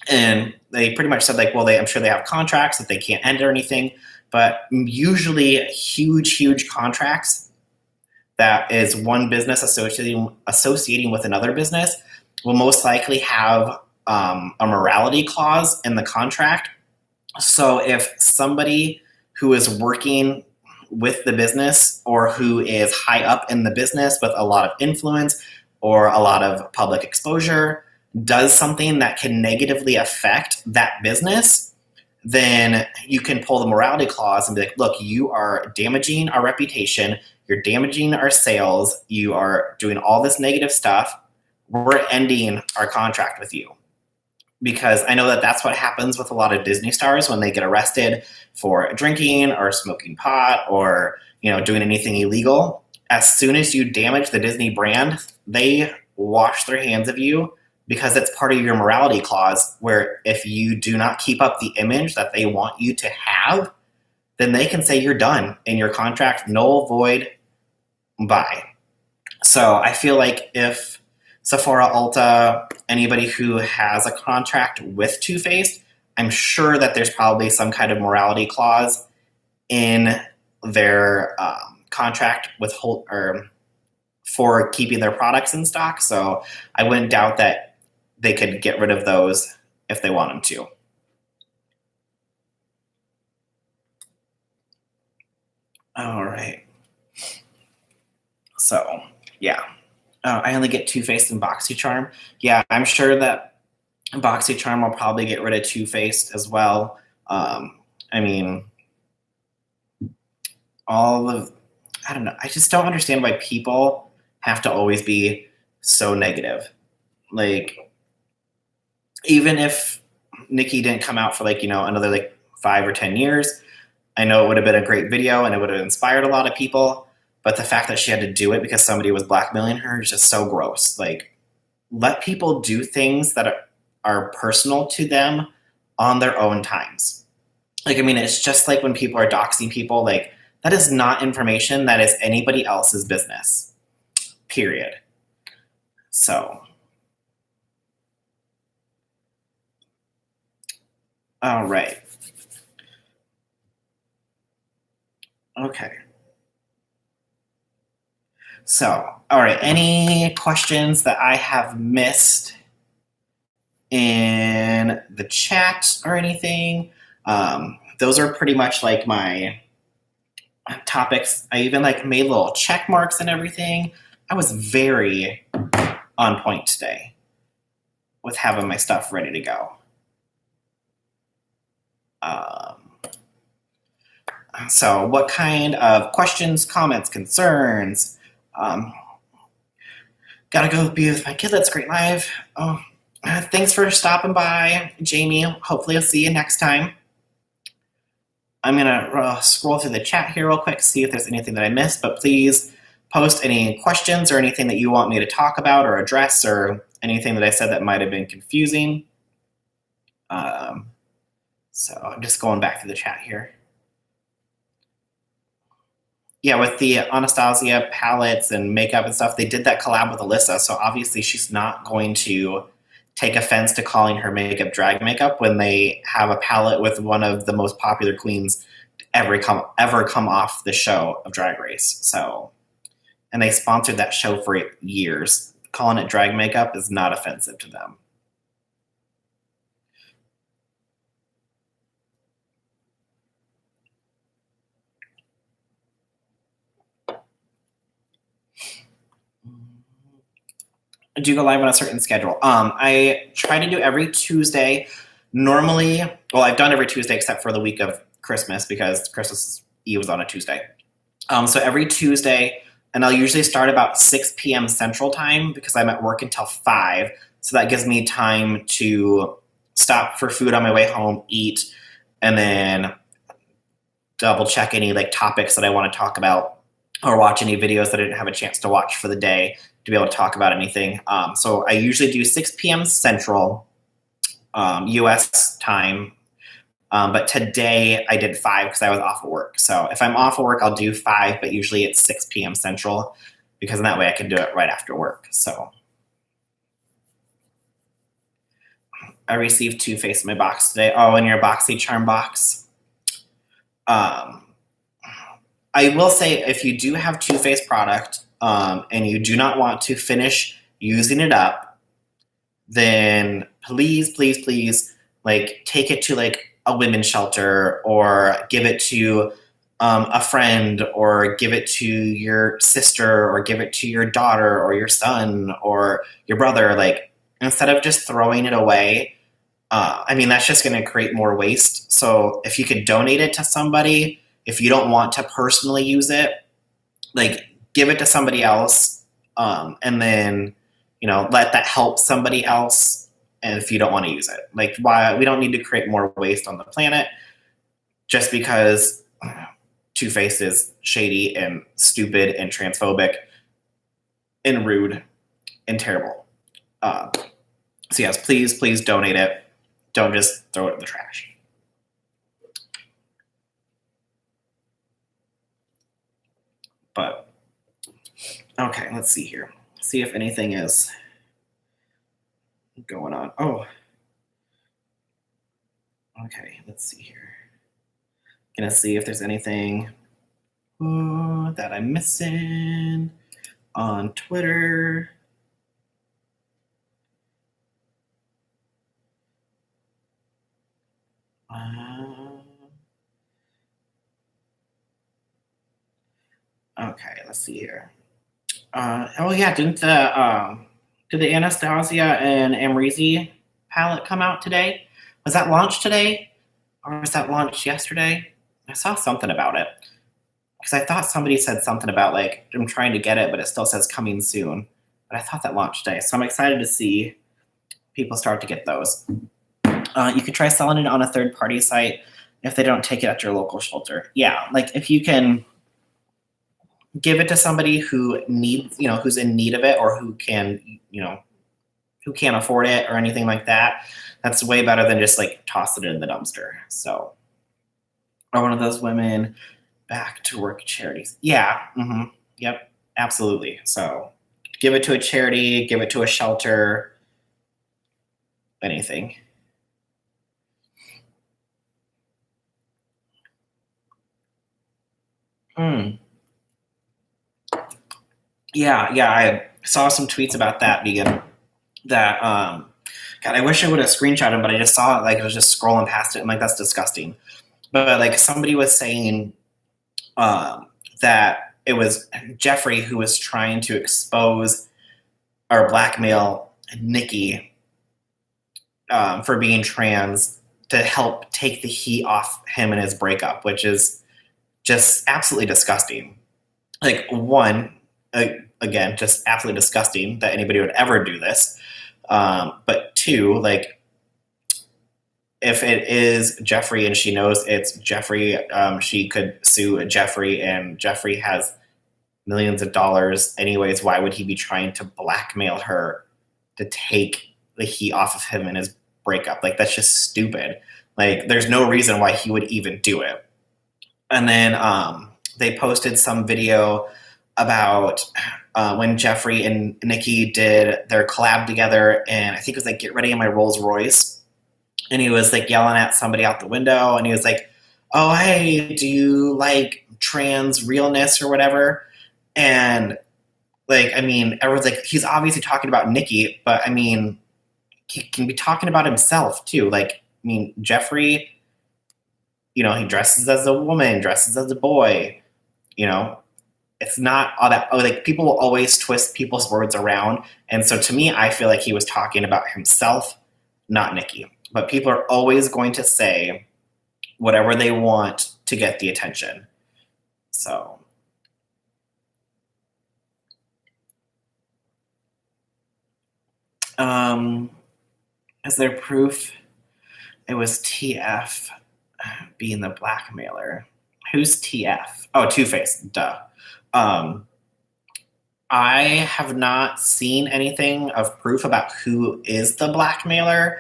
And they pretty much said like, well, I'm sure they have contracts that they can't end or anything, but usually huge contracts that is one business associating with another business will most likely have a morality clause in the contract. So if somebody who is working with the business or who is high up in the business with a lot of influence or a lot of public exposure does something that can negatively affect that business, then you can pull the morality clause and be like, look, you are damaging our reputation, you're damaging our sales, you are doing all this negative stuff, we're ending our contract with you. Because I know that that's what happens with a lot of Disney stars when they get arrested for drinking or smoking pot or doing anything illegal. As soon as you damage the Disney brand, they wash their hands of you, because it's part of your morality clause, where if you do not keep up the image that they want you to have, then they can say you're done and your contract null, void, bye. So I feel like if Sephora, Ulta, anybody who has a contract with TooFaced, I'm sure that there's probably some kind of morality clause in their contract with for keeping their products in stock. So I wouldn't doubt that they could get rid of those if they want them to. All right. So yeah. I only get TooFaced and BoxyCharm. Yeah, I'm sure that BoxyCharm will probably get rid of TooFaced as well. I mean, I don't know. I just don't understand why people have to always be so negative. Like, even if Nikkie didn't come out for like, another like 5 or 10 years, I know it would have been a great video and it would have inspired a lot of people. But the fact that she had to do it because somebody was blackmailing her is just so gross. Like, let people do things that are personal to them on their own times. Like, I mean, it's just like when people are doxing people, like, that is not information that is anybody else's business, period. So, all right. Okay. So, all right, any questions that I have missed in the chat or anything? Those are pretty much like my topics. I even like made little check marks and everything. I was very on point today with having my stuff ready to go. So what kind of questions, comments, concerns? Gotta go be with my kid. That's great live. Oh, thanks for stopping by, Jamie. Hopefully I'll see you next time. I'm gonna scroll through the chat here real quick, see if there's anything that I missed, but please post any questions or anything that you want me to talk about or address or anything that I said that might have been confusing. So I'm just going back to the chat here. Yeah, with the Anastasia palettes and makeup and stuff, they did that collab with Alyssa, so obviously she's not going to take offense to calling her makeup drag makeup when they have a palette with one of the most popular queens ever come off the show of Drag Race. So, and they sponsored that show for years. Calling it drag makeup is not offensive to them. Do you go live on a certain schedule? I try to do every Tuesday. Normally, well, I've done every Tuesday except for the week of Christmas because Christmas Eve was on a Tuesday. So every Tuesday, and I'll usually start about 6 p.m. Central Time because I'm at work until 5. So that gives me time to stop for food on my way home, eat, and then double check any like topics that I want to talk about or watch any videos that I didn't have a chance to watch for the day to be able to talk about anything. So I usually do 6 p.m. Central US time. But today I did 5 because I was off of work. So if I'm off of work, I'll do 5, but usually it's 6 p.m. Central because in that way I can do it right after work. So I received TooFaced in my box today. Oh, in your BoxyCharm box. I will say if you do have TooFaced product and you do not want to finish using it up, then please, please, please, like take it to like a women's shelter or give it to a friend or give it to your sister or give it to your daughter or your son or your brother. Like instead of just throwing it away, I mean, that's just going to create more waste. So if you could donate it to somebody, if you don't want to personally use it, like give it to somebody else and then, let that help somebody else. And if you don't want to use it, like why we don't need to create more waste on the planet just because TooFaced is shady and stupid and transphobic and rude and terrible. So yes, please, please donate it. Don't just throw it in the trash. But okay, let's see here. See if anything is going on. Oh, okay, let's see here. Gonna see if there's anything that I'm missing on Twitter. Okay, let's see here. Oh yeah, did the Anastasia and Amrezy palette come out today? Was that launched today? Or was that launched yesterday? I saw something about it. Because I thought somebody said something about like, I'm trying to get it, but it still says coming soon. But I thought that launched today. So I'm excited to see people start to get those. You can try selling it on a third-party site if they don't take it at your local shelter. Yeah, like if you can give it to somebody who needs, who's in need of it, or who can, who can't afford it or anything like that, that's way better than just like toss it in the dumpster. So, or one of those women back to work charities. Yeah. Yep. Absolutely. So give it to a charity, give it to a shelter, anything. Yeah. I saw some tweets about that vegan. That God, I wish I would have screenshot them, but I just saw it, like I was just scrolling past it. I'm like, that's disgusting. But like somebody was saying that it was Jeffree who was trying to expose or blackmail Nikki for being trans to help take the heat off him and his breakup, which is just absolutely disgusting. Like, one, again, just absolutely disgusting that anybody would ever do this. But two, like, if it is Jeffree and she knows it's Jeffree, she could sue Jeffree, and Jeffree has millions of dollars anyways. Why would he be trying to blackmail her to take the heat off of him and his breakup? Like, that's just stupid. Like, there's no reason why he would even do it. And then they posted some video about when Jeffree and Nikki did their collab together, and I think it was like "Get Ready in My Rolls Royce," and he was like yelling at somebody out the window, and he was like, "Oh, hey, do you like trans realness or whatever?" And like, I mean, everyone's like, he's obviously talking about Nikki, but I mean, he can be talking about himself too. Like, I mean, Jeffree, he dresses as a woman, dresses as a boy, it's not all that, like, people will always twist people's words around. And so to me, I feel like he was talking about himself, not Nikki. But people are always going to say whatever they want to get the attention. So. Is there proof it was TF being the blackmailer? Who's TF? Oh, TooFaced, duh. I have not seen anything of proof about who is the blackmailer.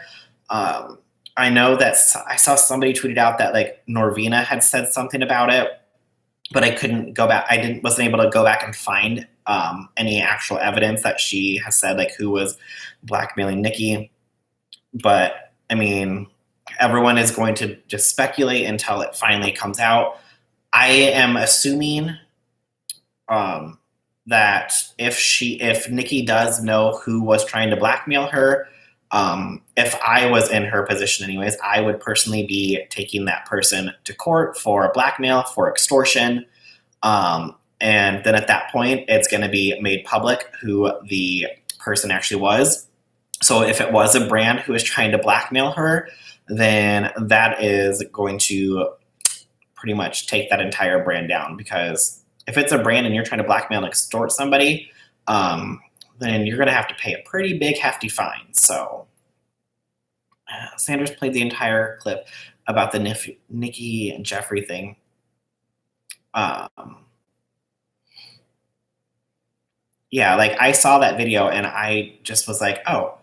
I know that I saw somebody tweeted out that like Norvina had said something about it, but I couldn't go back. Wasn't able to go back and find any actual evidence that she has said like who was blackmailing Nikki. But I mean, everyone is going to just speculate until it finally comes out. I am assuming that if Nikki does know who was trying to blackmail her, if I was in her position anyways, I would personally be taking that person to court for blackmail, for extortion. And then at that point, it's going to be made public who the person actually was. So if it was a brand who was trying to blackmail her, then that is going to pretty much take that entire brand down. Because if it's a brand and you're trying to blackmail and extort somebody, then you're going to have to pay a pretty big hefty fine. So Sanders played the entire clip about the Nikki and Jeffree thing. Yeah, like I saw that video and I just was like, oh,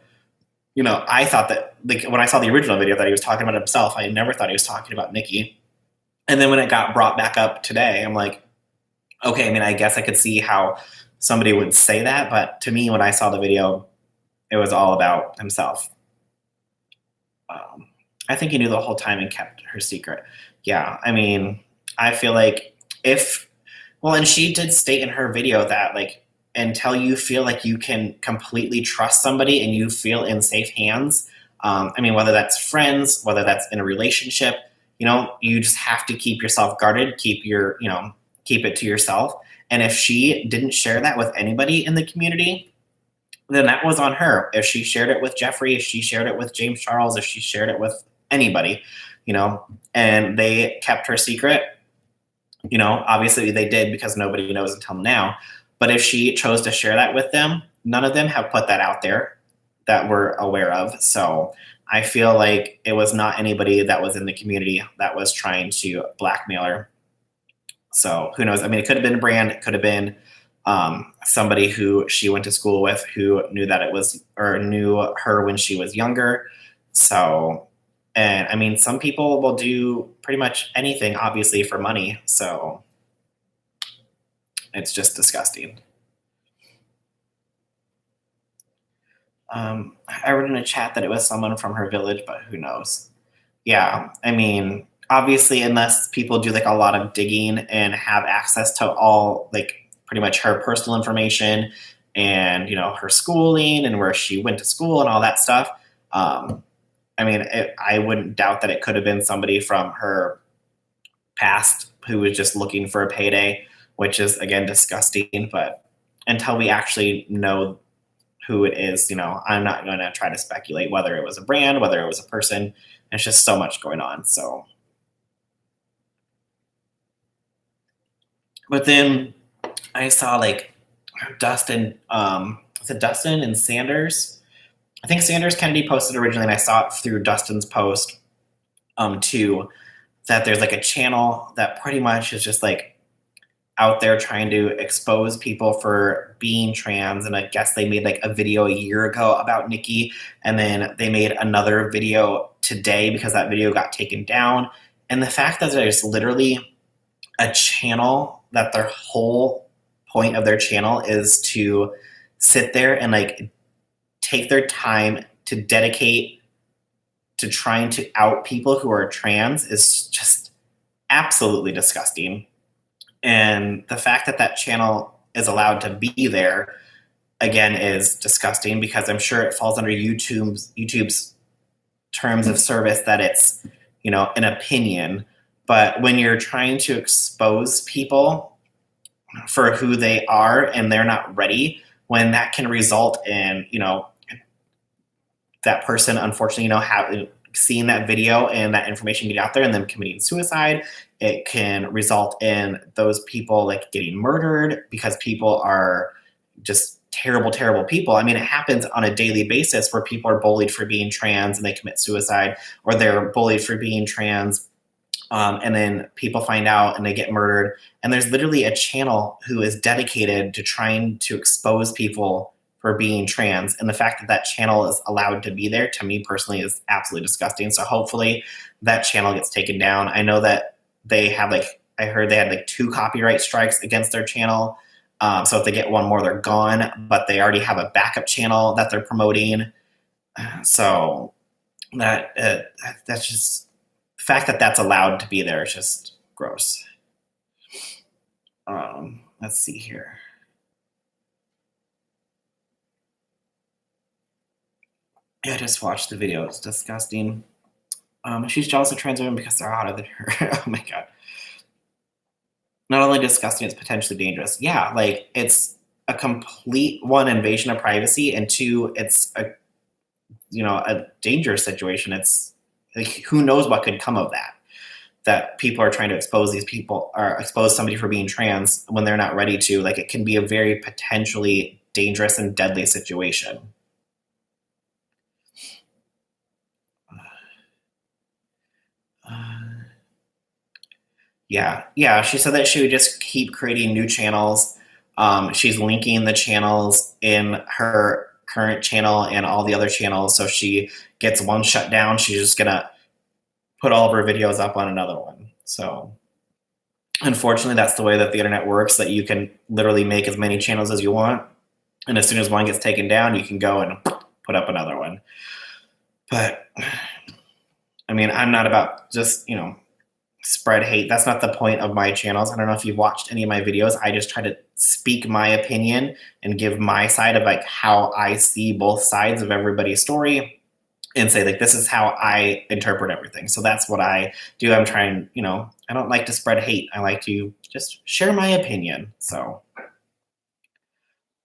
I thought that, like, when I saw the original video that he was talking about himself, I never thought he was talking about Nikki. And then when it got brought back up today, I'm like, okay, I mean, I guess I could see how somebody would say that. But to me, when I saw the video, it was all about himself. I think he knew the whole time and kept her secret. Yeah, I mean, I feel like and she did state in her video that, like, until you feel like you can completely trust somebody and you feel in safe hands, I mean, whether that's friends, whether that's in a relationship, you just have to keep yourself guarded, keep it to yourself. And if she didn't share that with anybody in the community, then that was on her. If she shared it with Jeffree, if she shared it with James Charles, if she shared it with anybody, and they kept her secret, obviously they did because nobody knows until now. But if she chose to share that with them, none of them have put that out there that we're aware of. So I feel like it was not anybody that was in the community that was trying to blackmail her. So who knows? I mean, it could have been a brand. It could have been somebody who she went to school with who knew that it was, or knew her when she was younger. So, and I mean, some people will do pretty much anything, obviously, for money. So it's just disgusting. I wrote in a chat that it was someone from her village, but who knows? Yeah, I mean, obviously, unless people do like a lot of digging and have access to all like pretty much her personal information and her schooling and where she went to school and all that stuff. I mean, I wouldn't doubt that it could have been somebody from her past who was just looking for a payday, which is again disgusting. But until we actually know who it is, I'm not going to try to speculate whether it was a brand, whether it was a person. There's just so much going on. So, but then I saw like Dustin, was it Dustin and Sanders? I think Sanders Kennedy posted originally, and I saw it through Dustin's post too, that there's like a channel that pretty much is just like out there trying to expose people for being trans. And I guess they made like a video a year ago about Nikki, and then they made another video today because that video got taken down. And the fact that there's literally a channel that their whole point of their channel is to sit there and like take their time to dedicate to trying to out people who are trans is just absolutely disgusting. And the fact that that channel is allowed to be there, again, is disgusting, because I'm sure it falls under YouTube's terms of service that it's, an opinion. But when you're trying to expose people for who they are and they're not ready, when that can result in, that person, unfortunately, seeing that video and that information get out there and them committing suicide, it can result in those people like getting murdered because people are just terrible, terrible people. I mean, it happens on a daily basis where people are bullied for being trans and they commit suicide, or they're bullied for being trans. And then people find out and they get murdered. And there's literally a channel who is dedicated to trying to expose people for being trans. And the fact that that channel is allowed to be there, to me personally, is absolutely disgusting. So hopefully that channel gets taken down. I know that they have I heard they had 2 copyright strikes against their channel. So if they get one more, they're gone, but they already have a backup channel that they're promoting. So that's just, the fact that that's allowed to be there is just gross. Let's see here. Yeah, I just watched the video. It's disgusting. She's jealous of trans women because they're hotter than her. Oh my God. Not only disgusting, it's potentially dangerous. Yeah, it's a complete, one, invasion of privacy, and 2, it's a dangerous situation. It's like, who knows what could come of that people are trying to expose these people, or expose somebody for being trans when they're not ready to. It can be a very potentially dangerous and deadly situation. Yeah. She said that she would just keep creating new channels. She's linking the channels in her current channel and all the other channels. So she gets one shut down, she's just gonna put all of her videos up on another one. So unfortunately, that's the way that the internet works, that you can literally make as many channels as you want. And as soon as one gets taken down, you can go and put up another one. But I mean, I'm not about just, spread hate. That's not the point of my channels. I don't know if you've watched any of my videos. I just try to speak my opinion and give my side of how I see both sides of everybody's story, and say this is how I interpret everything. So that's what I do. I'm trying, I don't like to spread hate. I like to just share my opinion. So,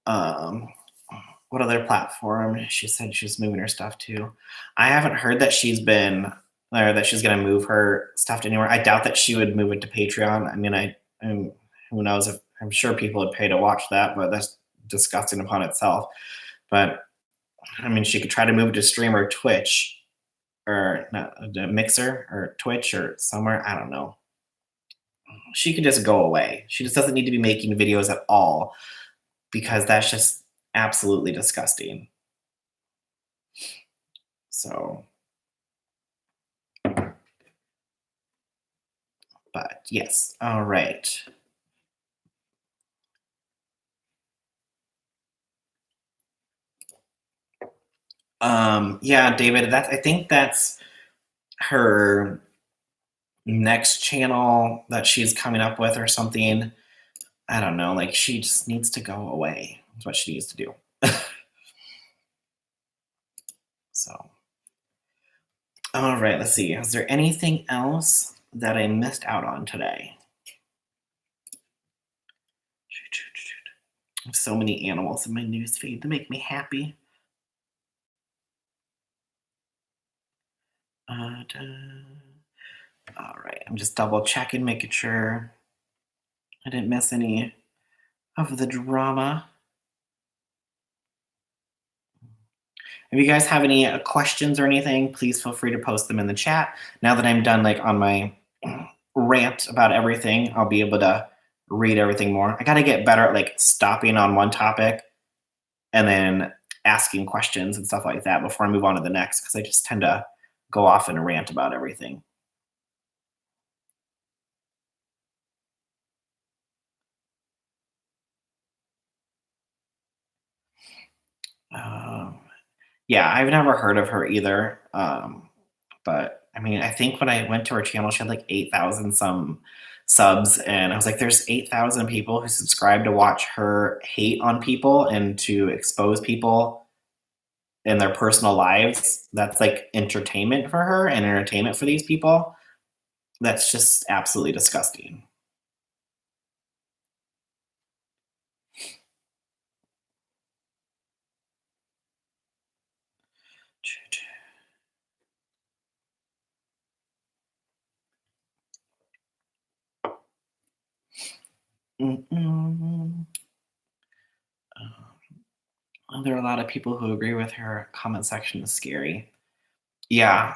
what other platform? She said she's moving her stuff to. I haven't heard that she's been, or that she's going to move her stuff to anywhere. I doubt that she would move it to Patreon. I mean, who knows? If I'm sure people would pay to watch that, but that's disgusting upon itself. But I mean, she could try to move it to stream or Twitch. or not the Mixer or Twitch or somewhere. I don't know. She could just go away. She just doesn't need to be making videos at all because that's just absolutely disgusting. So, but yes, all right. Yeah, David, I think that's her next channel that she's coming up with or something. I don't know. Like, she just needs to go away. That's what she needs to do. So, all right, let's see. Is there anything else that I missed out on today? I have so many animals in my newsfeed to make me happy. All right, I'm just double checking, making sure I didn't miss any of the drama. If you guys have any questions or anything, please feel free to post them in the chat. Now that I'm done like on my rant about everything, I'll be able to read everything more. I got to get better at like stopping on one topic and then asking questions and stuff like that before I move on to the next, because I just tend to go off and rant about everything. Yeah, I've never heard of her either. But I mean, I think when I went to her channel, she had like 8,000 some subs, and I was like, there's 8,000 people who subscribe to watch her hate on people and to expose people in their personal lives. That's like entertainment for her and entertainment for these people. That's just absolutely disgusting. There are a lot of people who agree with her. Comment section is scary. Yeah.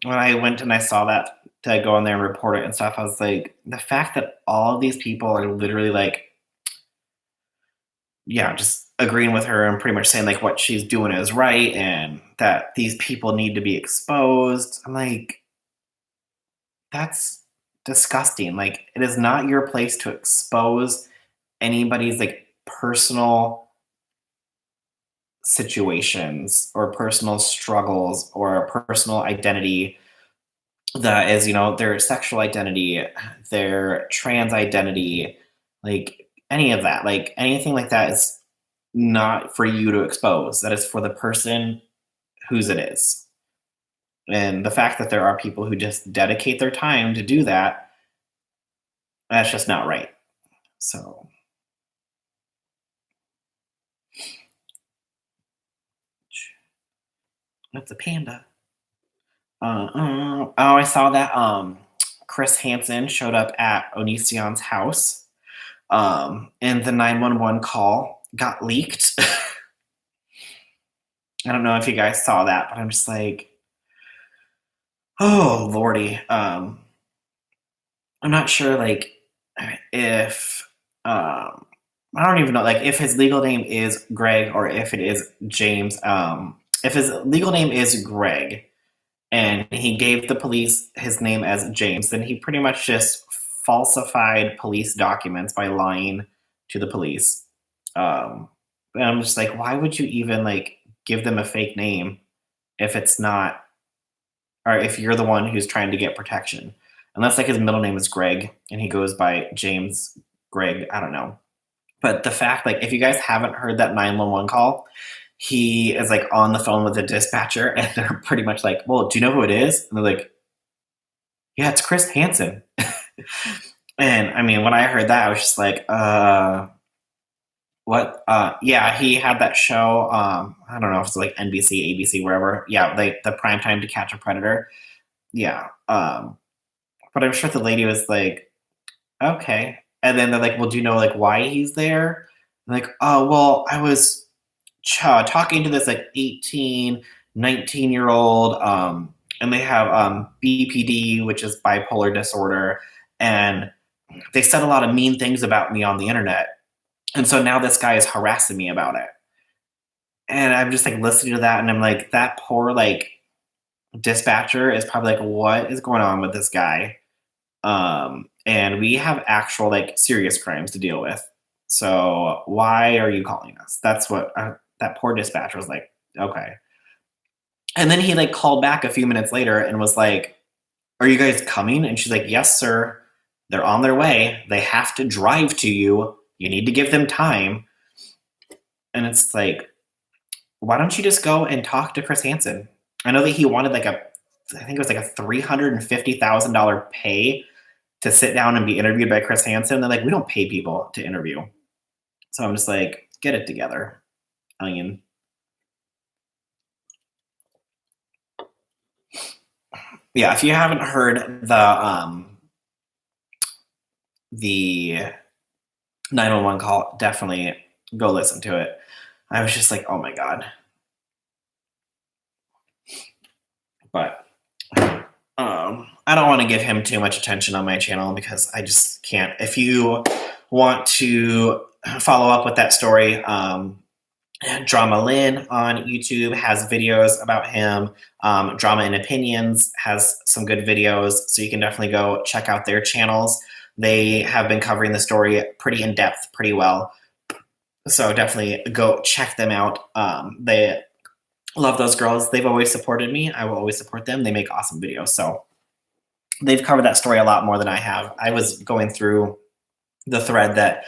When I went and I saw that to go in there and report it and stuff, I was like, the fact that all of these people are literally like, yeah, just agreeing with her and pretty much saying like what she's doing is right and that these people need to be exposed. I'm like, that's disgusting. Like, it is not your place to expose anybody's like personal situations or personal struggles or personal identity that is, their sexual identity, their trans identity, like any of that, like anything like that is not for you to expose. That is for the person whose it is. And the fact that there are people who just dedicate their time to do that, that's just not right. So that's a panda. Oh, I saw that Chris Hansen showed up at Onision's house. And the 911 call got leaked. I don't know if you guys saw that, but I'm just like, oh lordy. I'm not sure like if I don't even know like if his legal name is Greg or if it is James. If his legal name is Greg and he gave the police his name as James, then he pretty much just falsified police documents by lying to the police. And I'm just like, why would you even like give them a fake name if it's not, or if you're the one who's trying to get protection? Unless like his middle name is Greg and he goes by James Greg, I don't know. But the fact, like, if you guys haven't heard that 911 call, he is like on the phone with the dispatcher and they're pretty much like, well, do you know who it is? And they're like, yeah, it's Chris Hansen. And I mean, when I heard that, I was just like, what? Yeah, he had that show. I don't know if it's like NBC, ABC, wherever. Yeah, like the Prime Time to Catch a Predator. Yeah. But I'm sure the lady was like, okay. And then they're like, well, do you know like why he's there? I'm like, oh, well, I was talking to this like 18, 19-year-old, and they have BPD, which is bipolar disorder, and they said a lot of mean things about me on the internet. And so now this guy is harassing me about it. And I'm just like listening to that, and I'm like, that poor like dispatcher is probably like, what is going on with this guy? And we have actual like serious crimes to deal with. So why are you calling us? That's what that poor dispatcher was like. Okay. And then he like called back a few minutes later and was like, are you guys coming? And she's like, yes, sir. They're on their way. They have to drive to you. You need to give them time. And it's like, why don't you just go and talk to Chris Hansen? I know that he wanted like I think it was like a $350,000 pay to sit down and be interviewed by Chris Hansen. They're like, we don't pay people to interview. So I'm just like, get it together, onion. Yeah, if you haven't heard the 911 call, definitely go listen to it. I was just like, oh my God. But I don't want to give him too much attention on my channel because I just can't. If you want to follow up with that story, Drama Lynn on YouTube has videos about him. Drama and Opinions has some good videos, so you can definitely go check out their channels. They have been covering the story pretty in depth, pretty well. So definitely go check them out. They love those girls. They've always supported me. I will always support them. They make awesome videos. So they've covered that story a lot more than I have. I was going through the thread that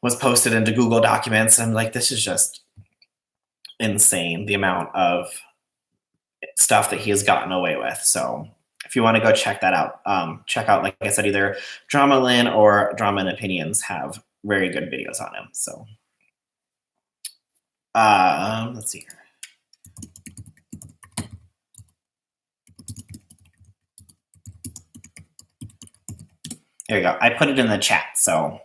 was posted into Google Documents, and I'm like, this is just insane, the amount of stuff that he has gotten away with. So if you want to go check that out, check out, like I said, either Drama Lynn or Drama and Opinions have very good videos on him. So let's see here. There you go. I put it in the chat. So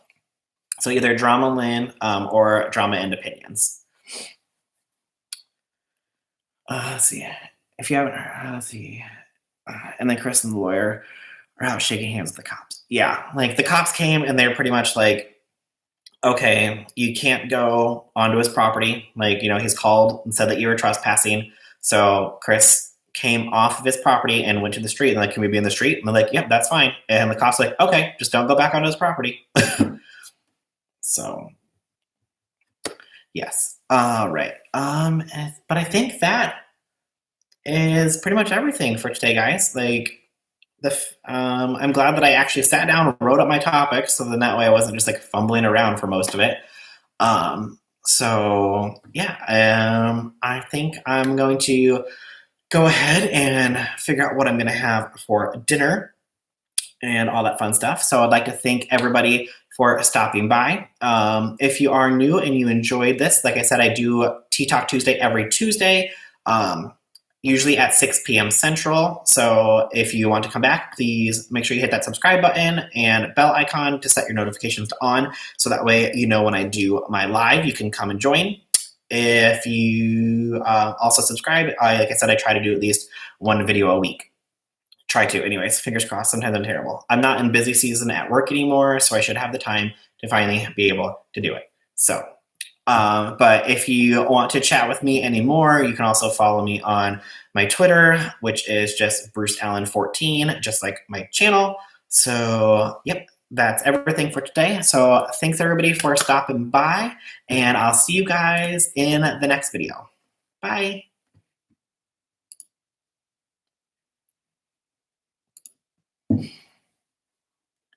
either Drama Lynn or Drama and Opinions. Let's see. If you haven't heard, let's see. And then Chris and the lawyer are out shaking hands with the cops. Yeah, like the cops came and they're pretty much like, okay, you can't go onto his property. Like, you know, he's called and said that you were trespassing. So Chris came off of his property and went to the street and like, can we be in the street? And they're like, yep, that's fine. And the cops like, okay, just don't go back onto his property. So yes. All right. But I think that is pretty much everything for today, guys. Like I'm glad that I actually sat down and wrote up my topics, so then that way I wasn't just like fumbling around for most of it. So yeah, I think I'm going to go ahead and figure out what I'm going to have for dinner and all that fun stuff. So I'd like to thank everybody for stopping by. If you are new and you enjoyed this, like I said, I do Tea Talk Tuesday every Tuesday, usually at 6 p.m. Central. So if you want to come back, please make sure you hit that subscribe button and bell icon to set your notifications to on. So that way, you know, when I do my live, you can come and join. If you also subscribe, like I said, I try to do at least one video a week. Try to, anyways, fingers crossed. Sometimes I'm terrible. I'm not in busy season at work anymore, so I should have the time to finally be able to do it. So, but if you want to chat with me anymore, you can also follow me on my Twitter, which is just Bruce Allen 14, just like my channel. So, yep, that's everything for today. So thanks everybody for stopping by, and I'll see you guys in the next video. Bye.